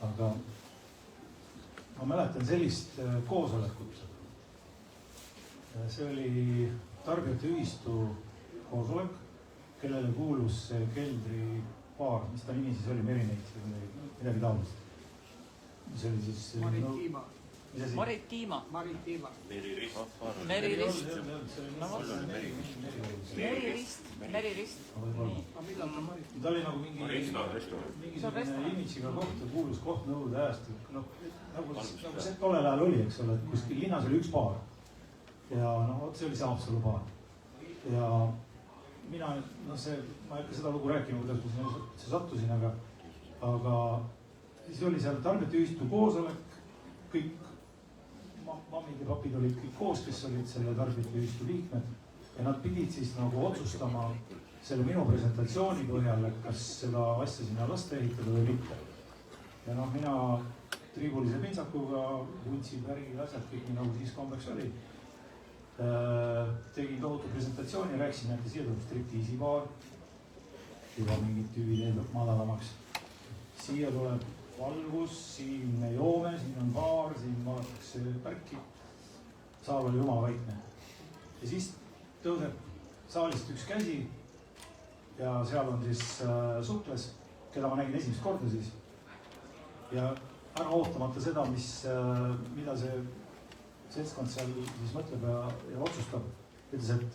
Aga ma mäletan sellist koosolekut. See oli tarbijate ühistu koosolek, kellele kuulus keldripaar, mis ta nimi siis oli, Merineit või midagi taolist. Mis oli siis... Marit Tiima. Meri Rist. Ta oli nagu mingisugune imidžiga koht, kuulus koht nõude ajast. Nagu see tollel ajal oli, eks ole, et kuskil linnas oli üks baar. Ja see oli see Haapsalu baar. Ja mina, ma ei hakka seda lugu rääkima, kuidas ma see sattusin, aga siis oli seal tarbijate ühistu koosolek, kõik mammid ja papid olid kõik koos, kes olid selle tarbijate ühistu liikmed ja nad pidid siis nagu otsustama selle minu presentatsiooni põhjal, et kas seda asja sinna lasta ehitada või mitte. Ja mina tribulise pintsakuga võtsin värgil asjad kõik nii nagu siis kombeks oli. Tegin tohutu presentatsiooni, rääkisin, et siia tuleb striptiisibaar, juba mingid tüübid eeldab madalamaks. Siia tuleb valgus, siin me joome, siin on baar, siin vaadatakse pärki. Saal oli jumala vaikne. Ja siis tõuseb saalist üks käsi ja seal on siis Sukles, keda ma nägin esimest korda siis. Ja ära ootamata seda, mida see seltskond seal siis mõtleb ja otsustab, ütles, et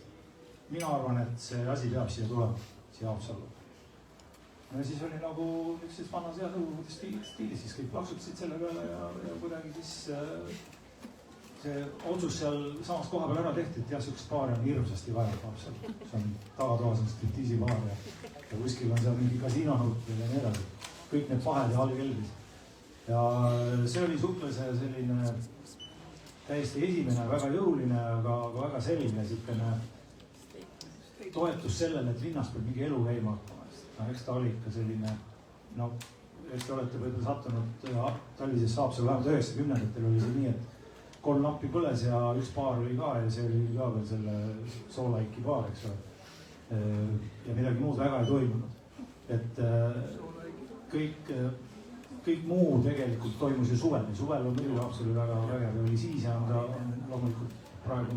mina arvan, et see asi peab siia tulema, siia Haapsallu. Ja siis oli nagu üksteist vannas hea nõukogude stiilis, siis kõik plaksutasid selle peale ja kuidagi siis see otsus seal samas koha peal ära tehti, et jah, sihukest paari on hirmsasti vaja Haapsallu. See on tagatoas on striptiisipaar ja kuskil on seal mingi kasiinonurk ja nii edasi. Kõik need pahed ja allkeldris. Ja see oli suhtluse selline täiesti esimene, väga jõuline, aga väga selline siukene toetus sellele, et linnast peab mingi elu käima hakkama. No, eks ta oli ikka selline, no, eks te olete võib-olla sattunud talvisesse Haapsallu, vähemalt 90-ndatel oli see nii, et 3 lampi põles ja üks paar oli ka ja see oli ka veel selle soolaiki paar, eks ole. Ja midagi muud väga ei toimunud. Et kõik muu tegelikult toimus ju suvel. Suvel on muidugi Haapsallu väga vägev oli siis ja on ta loomulikult praegu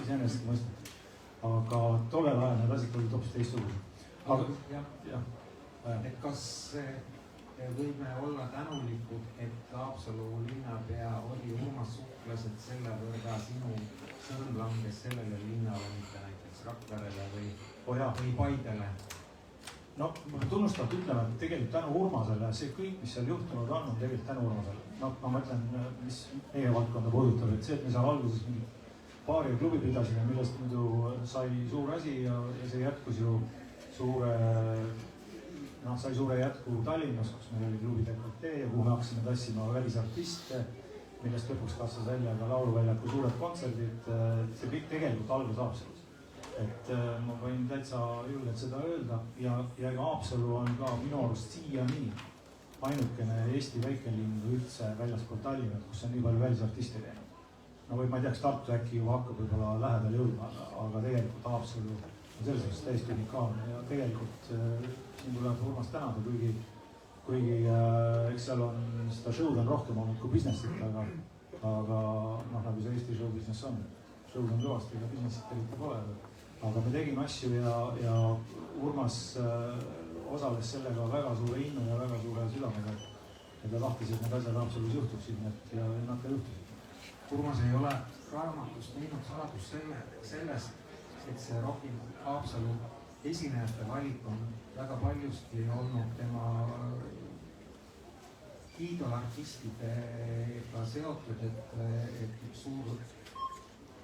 iseenesest mõistlik. Aga tollel ajal need asjad olid hoopis teistsugused. Et kas võime olla tänulikud, et Haapsalu linnapea oli Urmas Suklas, et selle võrra sinu sõrm langes sellele linnale, mitte näiteks Rakverele või Paidele? No, ma tunnustab ütlema, et tegelikult tänu Urmasele, see kõik, mis seal juhtunud on tegelikult tänu Urmasele. No, ma mõtlen, mis meie valdkonda puudutab, et see, et me seal alguses mingi paari klubi pidasime, millest muidu sai suur asi ja see jätkus ju sai suure jätku Tallinnas, kus meil oli klubi Dekoltee ja kuhu me hakkasime tassima välisartiste, millest lõpuks kasvas välja ka lauluväljaku suured kontserdid. See kõik tegelikult algas Haapsalus. Et ma võin täitsa julgelt seda öelda ja Haapsalu on ka minu arust siiani ainukene Eesti väikelinn üldse väljaspool Tallinna, kus on nii palju välisartiste teinud. No ma ei tea, kas Tartu äkki juba hakkab võib-olla lähedal jõudma, aga tegelikult Haapsalu on selles mõttes täiesti unikaalne ja tegelikult siin tuleb Urmas tänada, kuigi eks seal on seda show'd on rohkem olnud kui businessit, aga nagu see Eesti show business on, show'd on kõvasti, ega businessit eriti pole. Aga me tegime asju ja Urmas osales sellega väga suure innu ja väga suure südamega, et ta tahtis, et need asjad Haapsalus juhtuksid ja nad ka juhtusid. Urmas ei ole raamatust teinud saladus sellest, et see Rocki Haapsalu esinejate valik on väga paljusti olnud tema iidolartistidega seotud, et suur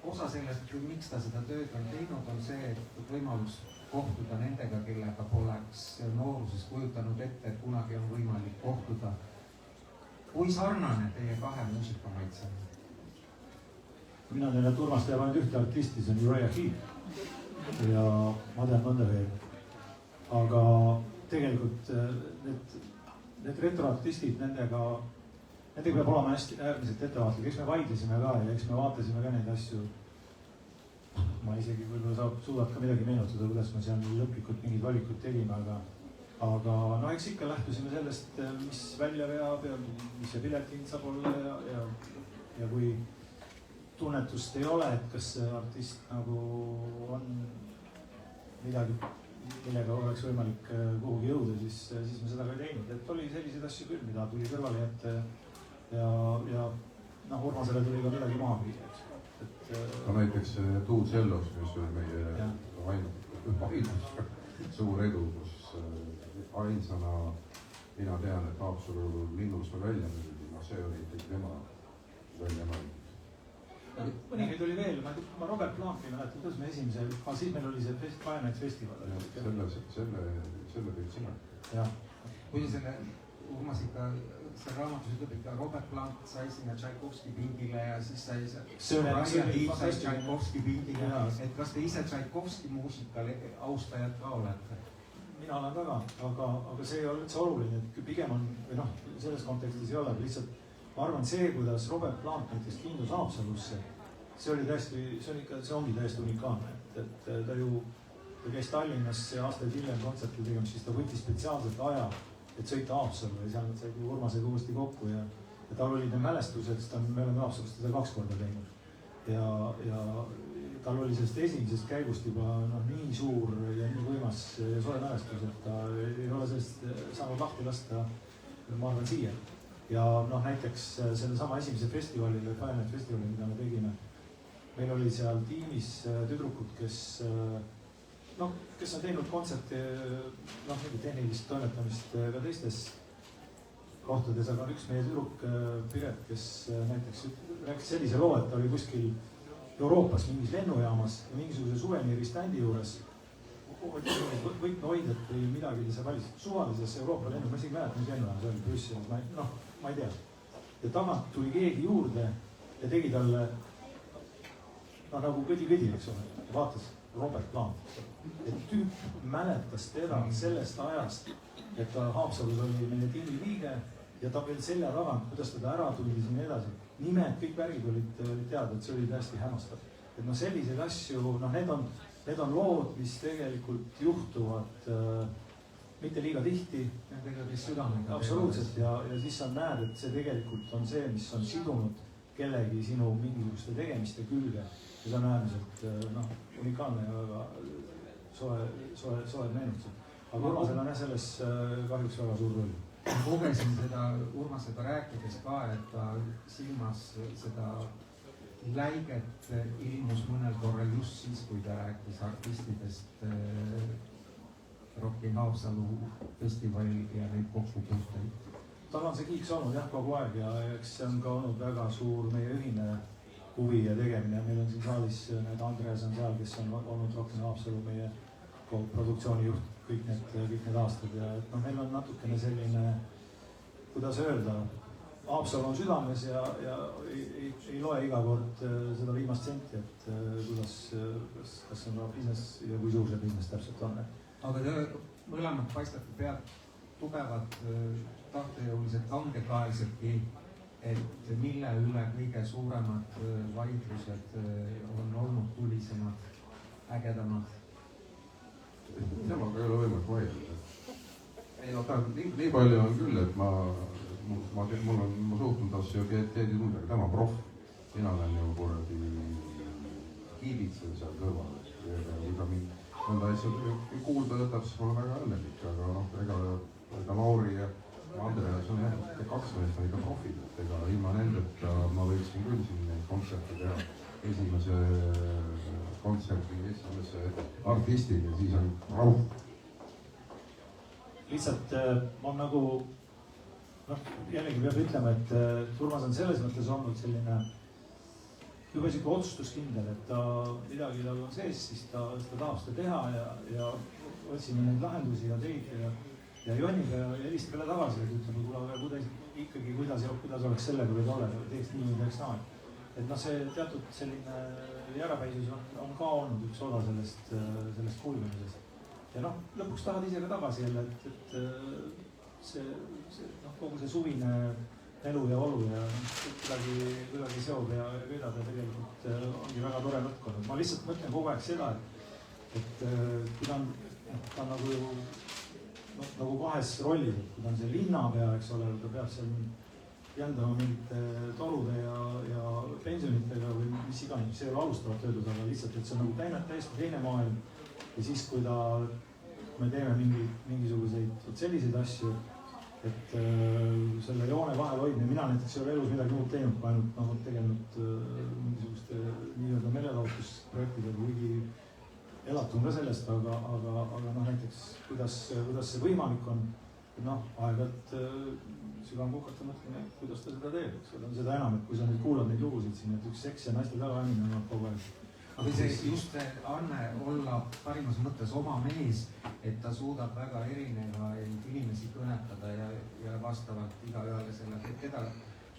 osa sellest, miks ta seda tööd on teinud, on see, et võimalus kohtuda nendega, kellega poleks nooruses kujutanud ette, et kunagi on võimalik kohtuda. Kui sarnane teie kahe muusikamaitse on? Mina tean, et Urmas teab ainult ühte artisti, see on Uriah Heep. Ja ma tean mõnda veel. Aga tegelikult need retroartistid, nendega peab olema hästi äärmiselt ettevaatlik. Eks me vaidlesime ka ja eks me vaatasime ka neid asju. Ma isegi võib-olla suudad ka midagi meenutada, kuidas me seal lõplikult mingid valikud tegime, aga no eks ikka lähtusime sellest, mis välja veab ja mis see piletihind saab olla ja kui tunnetust ei ole, et kas see artist nagu on midagi, millega oleks võimalik kuhugi jõuda, siis me seda ka ei teinud. Et oli selliseid asju küll, mida tuli kõrvale jätta ja Urmasele tuli ka midagi maha püüda. Ka näiteks Tuud Sellos, mis oli meie ainult suur edu, kus ainsana mina tean, et Haapsalu linnus me välja müüdi, see oli ikkagi tema välja müüdi. Mõningaid oli veel, ma Robert Planki mäletan, kuidas me esimese, siis meil oli see Pioneers Festival. Selle teid sina. Kui selle Urmas ikka, see raamatus ütleb ikka Robert Plant sai sinna Tšaikovski pingile ja siis sai Tšaikovski pingile. Et kas te ise Tšaikovski muusikale austajad ka olete? Mina olen väga, aga see ei ole üldse oluline, et pigem on, või selles kontekstis ei ole, lihtsalt ma arvan, see, kuidas Robert Plant näiteks kindlus Haapsalusse, see ongi täiesti unikaalne, et ta ju käis Tallinnas aastaid hiljem kontserti tegemas, siis ta võttis spetsiaalselt aja, et sõita Haapsalu ja seal sai Urmasega uuesti kokku ja tal olid need mälestused, sest me oleme Haapsalust teda 2 korda teinud ja tal oli sellest esimesest käigust juba nii suur ja nii võimas ja soe mälestus, et ta ei ole sellest saanud lahti lasta, ma arvan siia. ja noh, näiteks sellesama esimese festivalil, Firenet festivalil, mida me tegime, meil oli seal tiimis tüdrukud, kes on teinud kontserte, mingi tehnilist toimetamist ka teistes kohtades, aga üks meie tüdruk, Piret, kes näiteks rääkis sellise loo, et ta oli kuskil Euroopas mingis lennujaamas ja mingisuguse suveniiriständi juures võtmehoidjad või midagi, see valis suvalises Euroopa lennu, ma isegi mäletan, mis lennujaam see oli, Brüsselis, ma ei tea. Ja tagant tuli keegi juurde ja tegi talle nagu kõdi, eks ole, vaatas Robert Plant. Et tüüp mäletas teda sellest ajast, et ta Haapsalus oli meie tiimi liige ja ta veel selja tagant, kuidas teda ära tuli siin edasi. Nimed, kõik värgid olid teada, et see oli täiesti hämmastav. Et selliseid asju, need on lood, mis tegelikult juhtuvad mitte liiga tihti. Absoluutselt ja siis sa näed, et see tegelikult on see, mis on sidunud kellegi sinu mingisuguste tegemiste külge. Ja see on äärmiselt unikaalne ja väga soe meenutus. Aga Urmasel on selles kahjuks väga suur roll. Kogesin seda Urmasega rääkides ka, et ta silmas seda läiget ilmus mõnel korral just siis, kui ta rääkis artistidest Rocki Haapsalu festivalil ja neid kokkupuuteid. Tal on see kiiks olnud jah kogu aeg ja eks see on ka olnud väga suur meie ühine huvi ja tegemine. Meil on siin saalis need Andreas on seal, kes on olnud Rocki Haapsalu meie produktsioonijuht kõik need aastad ja meil on natukene selline, kuidas öelda, Haapsalu on südames ja ei loe iga kord seda viimast senti, et kas see on business ja kui suur see business täpselt on. Aga te mõlemad paistate pead tugevad, tahtejõulised, kangekaelsedki, et mille üle kõige suuremad vaidlused on olnud tulisemad, ägedamad. Temaga ei ole võimalik vaielda. Nii palju on küll, et ma suhtun tasse ju teeditundega, tema proff. Mina olen ju kuradi kiibitsen seal kõrval. Kui ta mõnda asja kuulda võtab, siis ma olen väga õnnelik, aga ega Lauri ja Andreas on kaks meest on ikka profid, et ega ilma nendeta ma võiksin küll siin neid kontserte teha. Esimese kontserti, esimese artistid ja siis on raud. Lihtsalt on nagu, jällegi peab ütlema, et Urmas on selles mõttes olnud selline juba siuke otsustuskindel, et ta midagi tal on sees, siis ta tahab seda teha ja otsime neid lahendusi ja teid ja Jonniga ja helistab jälle tagasi, et ütleme, kuidas oleks sellega või tollega, teeks nii või teeks naa. Et see teatud selline järelepäisus on ka olnud üks osa sellest kulgemisest. Ja lõpuks tahad ise ka tagasi jälle, et kogu see suvine elu ja olu ja kuidagi seob ja vedada tegelikult ongi väga tore lõtkond. Ma lihtsalt mõtlen kogu aeg seda, et kui ta on nagu kahes rollis, et kui ta on see linnapea, eks ole, ta peab seal jändama mingite tolude ja pensionitega või mis iganes, see ei ole alustavat töödud, aga lihtsalt, et see on nagu täiesti teine maailm. Ja siis, kui me teeme mingisuguseid selliseid asju, et selle joone vahel hoidmine, mina näiteks ei ole elus midagi muud teinud, kui ainult tegelenud mingisuguste nii-öelda merelaotusprojektidega, kuigi elatun ka sellest, aga näiteks kuidas see võimalik on, aeg-ajalt sügam kukata mõtlen, kuidas ta seda teeb, eks ole, seda enam, et kui sa nüüd kuulad neid lugusid siin, et üks seks ja naiste tagaimine on kogu aeg. Aga see just anne olla parimas mõttes oma mees, et ta suudab väga erinevaid inimesi kõnetada ja vastavalt igaühele selle, keda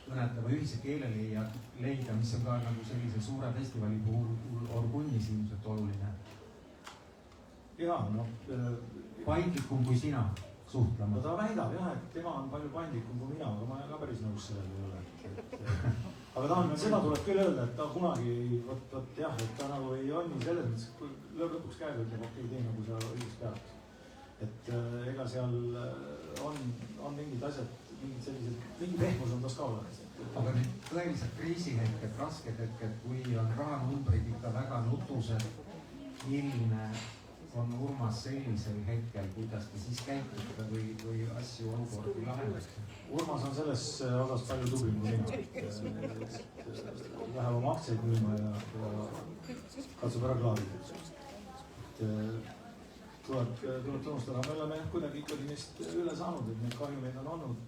kõnetava ühise keele leida, mis on ka nagu sellise suure festivali puhul Orgunnis ilmselt oluline. Jaa, paindlikum kui sina suhtlema. Ta väidab jah, et tema on palju paindlikum kui mina, aga ma ka päris nõus sellel ei ole. Aga seda tuleb küll öelda, et ta kunagi, jah, et ta nagu ei onni selles mõttes, kui lõpuks käega ütleb, okei, tee nagu sa õigust pead. Et ega seal on mingid asjad, mingi pehmus on tas ka olemas. Aga nüüd tõelised kriisihetked, rasked hetked, kui on rahanumbrid ikka väga nutused, milline on Urmas sellisel hetkel, kuidas te siis käitute või asju, olukordi lahendatakse? Urmas on selles osas palju tublim kui mina. Läheb oma aktsiaid müüma ja katsub ära klaarida. Tuleb tunnustada, me oleme kuidagi ikkagi neist üle saanud, et neid kahjumeid on olnud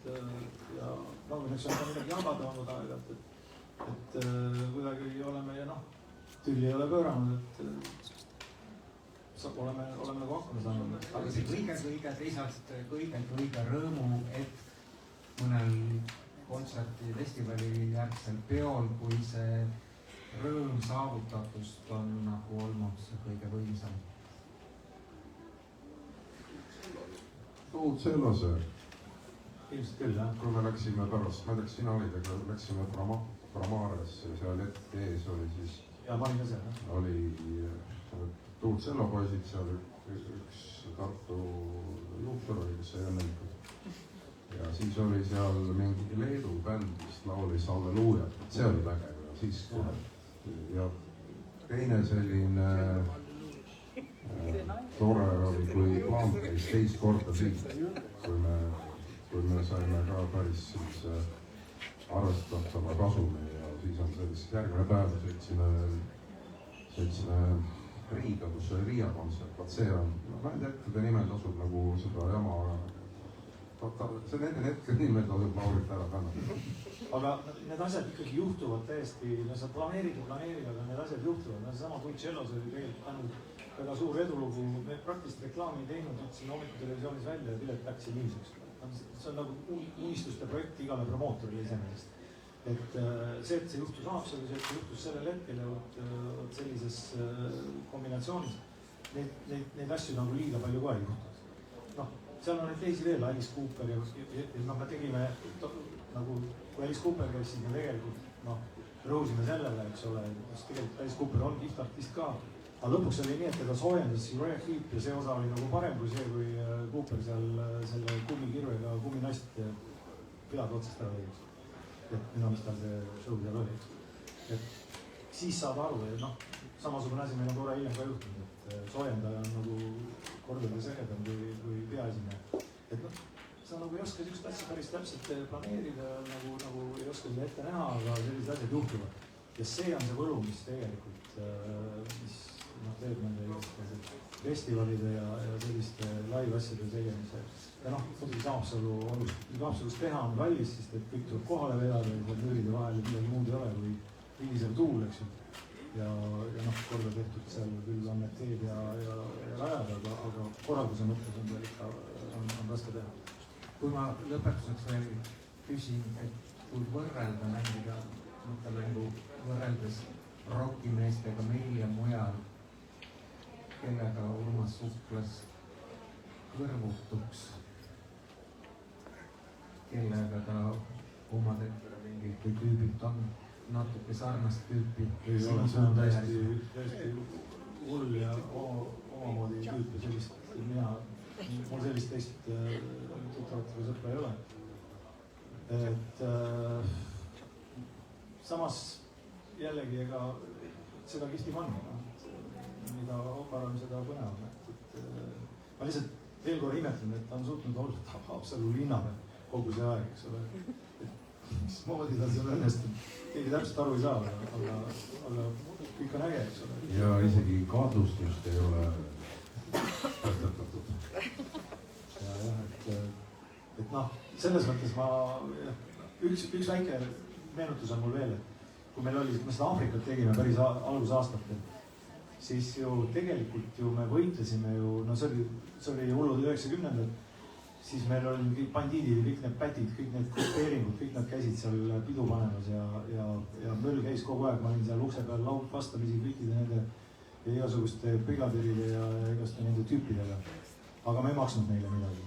ja õnneks on ka midagi jagada olnud aeg-ajalt, et kuidagi oleme ja tülli ei ole pööranud, et oleme nagu hakkama saanud. Aga see kõige teisalt kõige rõõmu, et mõnel kontserti festivali järgsel peol, kui see rõõm saavutatust on nagu olnud see kõige võimsam. Sellase, ilmselt küll, jah. Kui me läksime pärast, ma ei tea, kas sina olid, aga läksime Bramaaresse, seal ette ees oli siis. Ja ma olin ka seal, jah. Oli Tuultsello poisid seal, üks Tartu juhtur oli, kes sai õnnelikult. Ja siis oli seal mingi Leedu bänd, mis laulis Halleluujat, see oli vägev ja siis ja teine selline tore oli, kui Plant käis teist korda siit, kui me saime ka päris arvestatava kasumi ja siis on sellist järgmine päev sõitsime Riiga, kus oli Riia kontsert, vaat see on, ma ei tea, et ta nimel tasub nagu seda jama, see nende hetkel nimel tasub Laurit ära täna. Aga need asjad ikkagi juhtuvad täiesti, sa planeerid, aga need asjad juhtuvad, seesama Tuultsellos oli tegelikult väga suur edulugu, me praktiliselt reklaami teinud, ütlesin hommikul televisioonis välja ja pilet läks ilmseks. See on nagu unistuste projekt igale promootorile iseenesest. Et see juhtus Haapsalus, see juhtus sellel hetkel ja sellises kombinatsioonis neid asju nagu liiga palju ka ei juhtunud. Seal on neid teisi veel, Alice Cooper ja me tegime nagu, kui Alice Cooper käis, siis me tegelikult rõhusime sellele, eks ole, tegelikult Alice Cooper on kihtartist ka. Aga lõpuks oli nii, et teda soojendas Uriah Heep ja see osa oli nagu parem kui see, kui Cooper seal selle kummikirvega kumminast pead otsast ära lõi. Et minu mis tal see show seal oli. Et siis saab aru, et samasugune asi meil on korra hiljem ka juhtunud, et soojendaja on nagu kordades ägedam kui peaesineja. Et sa nagu ei oska sellist asja päris täpselt planeerida, nagu ei oska seda ette näha, aga sellised asjad juhtuvad. Ja see on see võlu, mis tegelikult, mis teeb nende festivalide ja selliste live asjade tegemise. Ja muidugi Haapsalust teha on kallis, sest et kõik tuleb kohale vedada ja seal müüride vahel midagi muud ei ole kui hilisem tuul, eks ju. Ja korda tehtud seal küll on need teed ja rajad, aga korralduse mõttes on veel ikka on raske teha. Kui ma lõpetuseks veel küsin, et kui võrrelda mängida, mõttelängu võrreldes rokimeestega meil ja mujal, kellega Urmas suhtles kõrvutuks, kellega ta oma temperamendid või tüübilt on natuke sarnast tüüpi. Ei ole, see on täiesti hull ja omamoodi tüüpi sellist, mul sellist teist tuttavat või sõpra ei ole. Et samas jällegi ega seda kihvtim on, mida parem seda põnevam. Ma lihtsalt veel korra imetlen, et ta on suutnud olla Haapsalu linnapea kogu see aeg, eks ole. Mismoodi ta seal õnnestunud, keegi täpselt aru ei saa, aga kõik on äge, eks ole. Ja isegi kaadlustust ei ole tõstatatud. Et selles mõttes üks väike meenutus on mul veel, et kui meil oli, me seda Aafrikat tegime päris algusaastatel, siis ju tegelikult ju me võitlesime ju, see oli hullud 90-ndad, siis meil oli kõik bandiidid, kõik need pätid, kõik need grupeeringud, kõik nad käisid seal pidu panemas ja möll käis kogu aeg, ma olin seal ukse peal laud vastamisi kõikide nende ja igasuguste brigadiride ja igaste nende tüüpidega. Aga me ei maksnud neile midagi.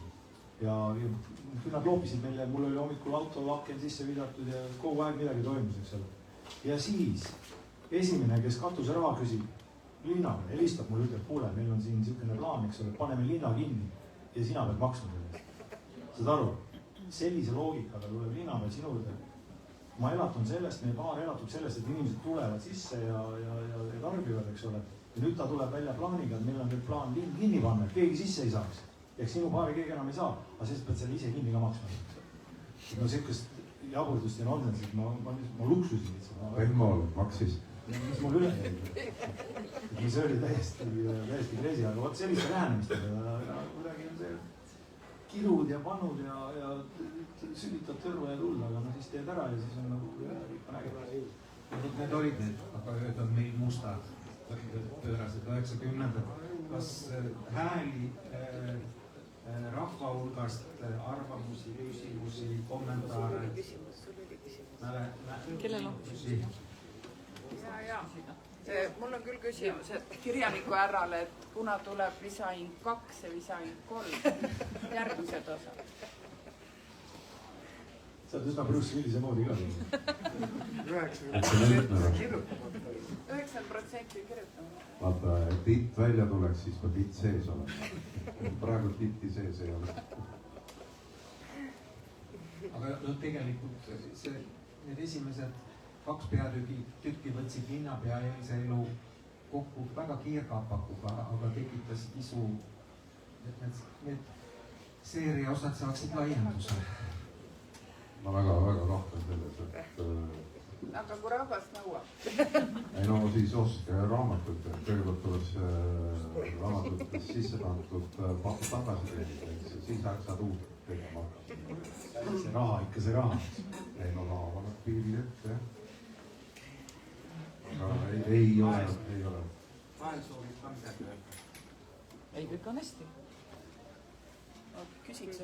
Ja küll nad loopisid meile, mul oli hommikul auto aken sisse vidatud ja kogu aeg midagi toimus, eks ole. Ja siis esimene, kes katuse raha küsib, linna helistab mulle, ütleb, kuule, meil on siin niisugune plaan, eks ole, paneme linna kinni ja sina pead maksma selle. Saad aru, sellise loogikaga tuleb linna peal sinu juurde. Ma elatun sellest, meie baar elatub sellest, et inimesed tulevad sisse ja tarbivad, eks ole. ja nüüd ta tuleb välja plaaniga, et meil on nüüd plaan linn kinni panna, et keegi sisse ei saaks. Ehk sinu paari keegi enam ei saa, aga siis pead selle ise kinni ka maksma. No siukest jaburdust ja nonsensi, et ma luksusin lihtsalt. Venmool maksis. Mis mul üle jäi. See oli täiesti kreisi, aga vot selliste lähenemistega. Kuidagi on see kirud ja panud ja süllitad tõrva ja tulla, aga no siis teed ära ja siis on nagu ikka nägema. Need olid need, aga need on meil mustad pöörased 90-ndad. Kas hääli rahva hulgast, arvamusi, küsimusi, kommentaare? Kellel on? Mul on küll küsimus, et kirjaniku härrale, et kuna tuleb Visain 2 ja Visain 3 järgmised osad. Sa oled üsna Bruce Willise moodi ka. 90% kirjutama. Vaata, et titt välja tuleks, siis peab titt sees olema. Praegu titti sees ei ole. Aga no tegelikult need esimesed 2 peatükki võtsid linnapea eelse elu kokku väga kiirkapakuga, aga tekitasid isu, et need seeria osad saaksid laienduse. Ma väga kahtlen selles, et... Aga kui rahvas nõuab? Ei no siis ostke raamatut, et kõigepealt tuleks raamatutes sisse pandud paku tagasi teenida, siis saad uut tegema. See raha, ikka see raha. Ei no raha paneb piirid ette, jah. Aga ei ole. Vahel soovib ka midagi öelda. Ei, kõik on hästi. Küsiks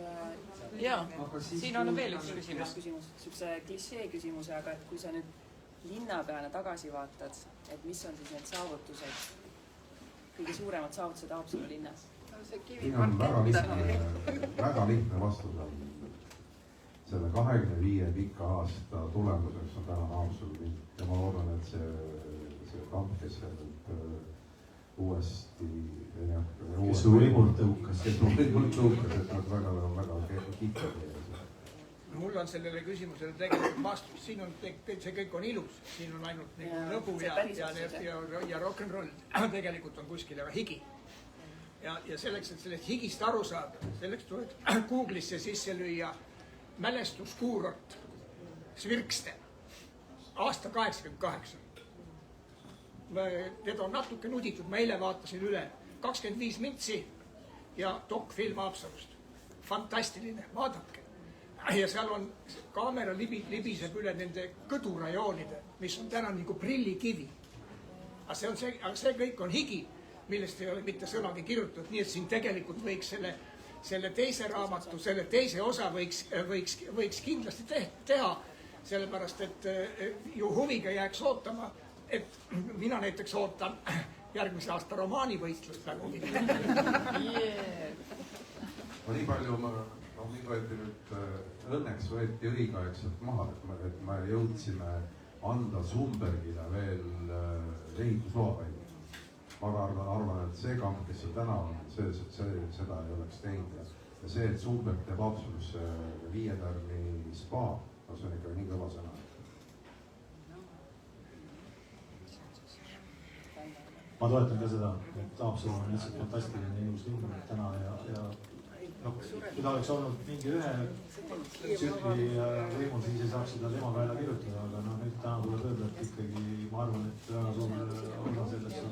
jaa, siin on veel üks küsimus. Sükse klišee küsimuse, aga et kui sa nüüd linnapeana tagasi vaatad, et mis on siis need saavutused, kõige suuremad saavutused Haapsalu linnas? Siin on väga lihtne vastus on. Selle 25 pika aasta tulemuseks on täna Haapsalu linn ja ma loodan, et see kamp, kes uuesti kes su võimult tõukas, et nad väga kiitavad. Mul on sellele küsimusele tegelikult vastus, siin on see kõik on ilus, siin on ainult lõbu ja rock'n'roll tegelikult on kuskil aga higi. Ja selleks, et sellest higist aru saada, selleks tuleb Google'isse sisse lüüa mälestuskuurort Svirkste aasta 88. Need on natuke nuditud, ma eile vaatasin üle 25 mintsi ja dokfilm Haapsalust. Fantastiline, vaadake. Ja seal on kaamera libiseb üle nende kõdurajoonide, mis on täna nagu prillikivi. Aga see kõik on higi, millest ei ole mitte sõnagi kirjutatud, nii et siin tegelikult võiks selle teise raamatu, selle teise osa võiks kindlasti teha, sellepärast et ju huviga jääks ootama, et mina näiteks ootan järgmise aasta romaanivõistlust väga Ma nii palju, mind võeti nüüd, õnneks võeti õigeaegselt maha, et me jõudsime anda Sumbergile veel ehitusloa välja. Ma arvan, et see kamp, kes see täna on, seda ei oleks teinud. Ja see, et Sumberg teeb Haapsalusse 5 tärni spa, see on ikka nii kõva sõna. Ma toetan ka seda, et Haapsalu on lihtsalt fantastiline ilus linn täna ja kui ta oleks olnud mingi ühe tsükli võimul, siis ei saaks seda tema kaela kirjutada, aga nüüd täna tuleb öelda, et ikkagi ma arvan, et väga suur osa sellest on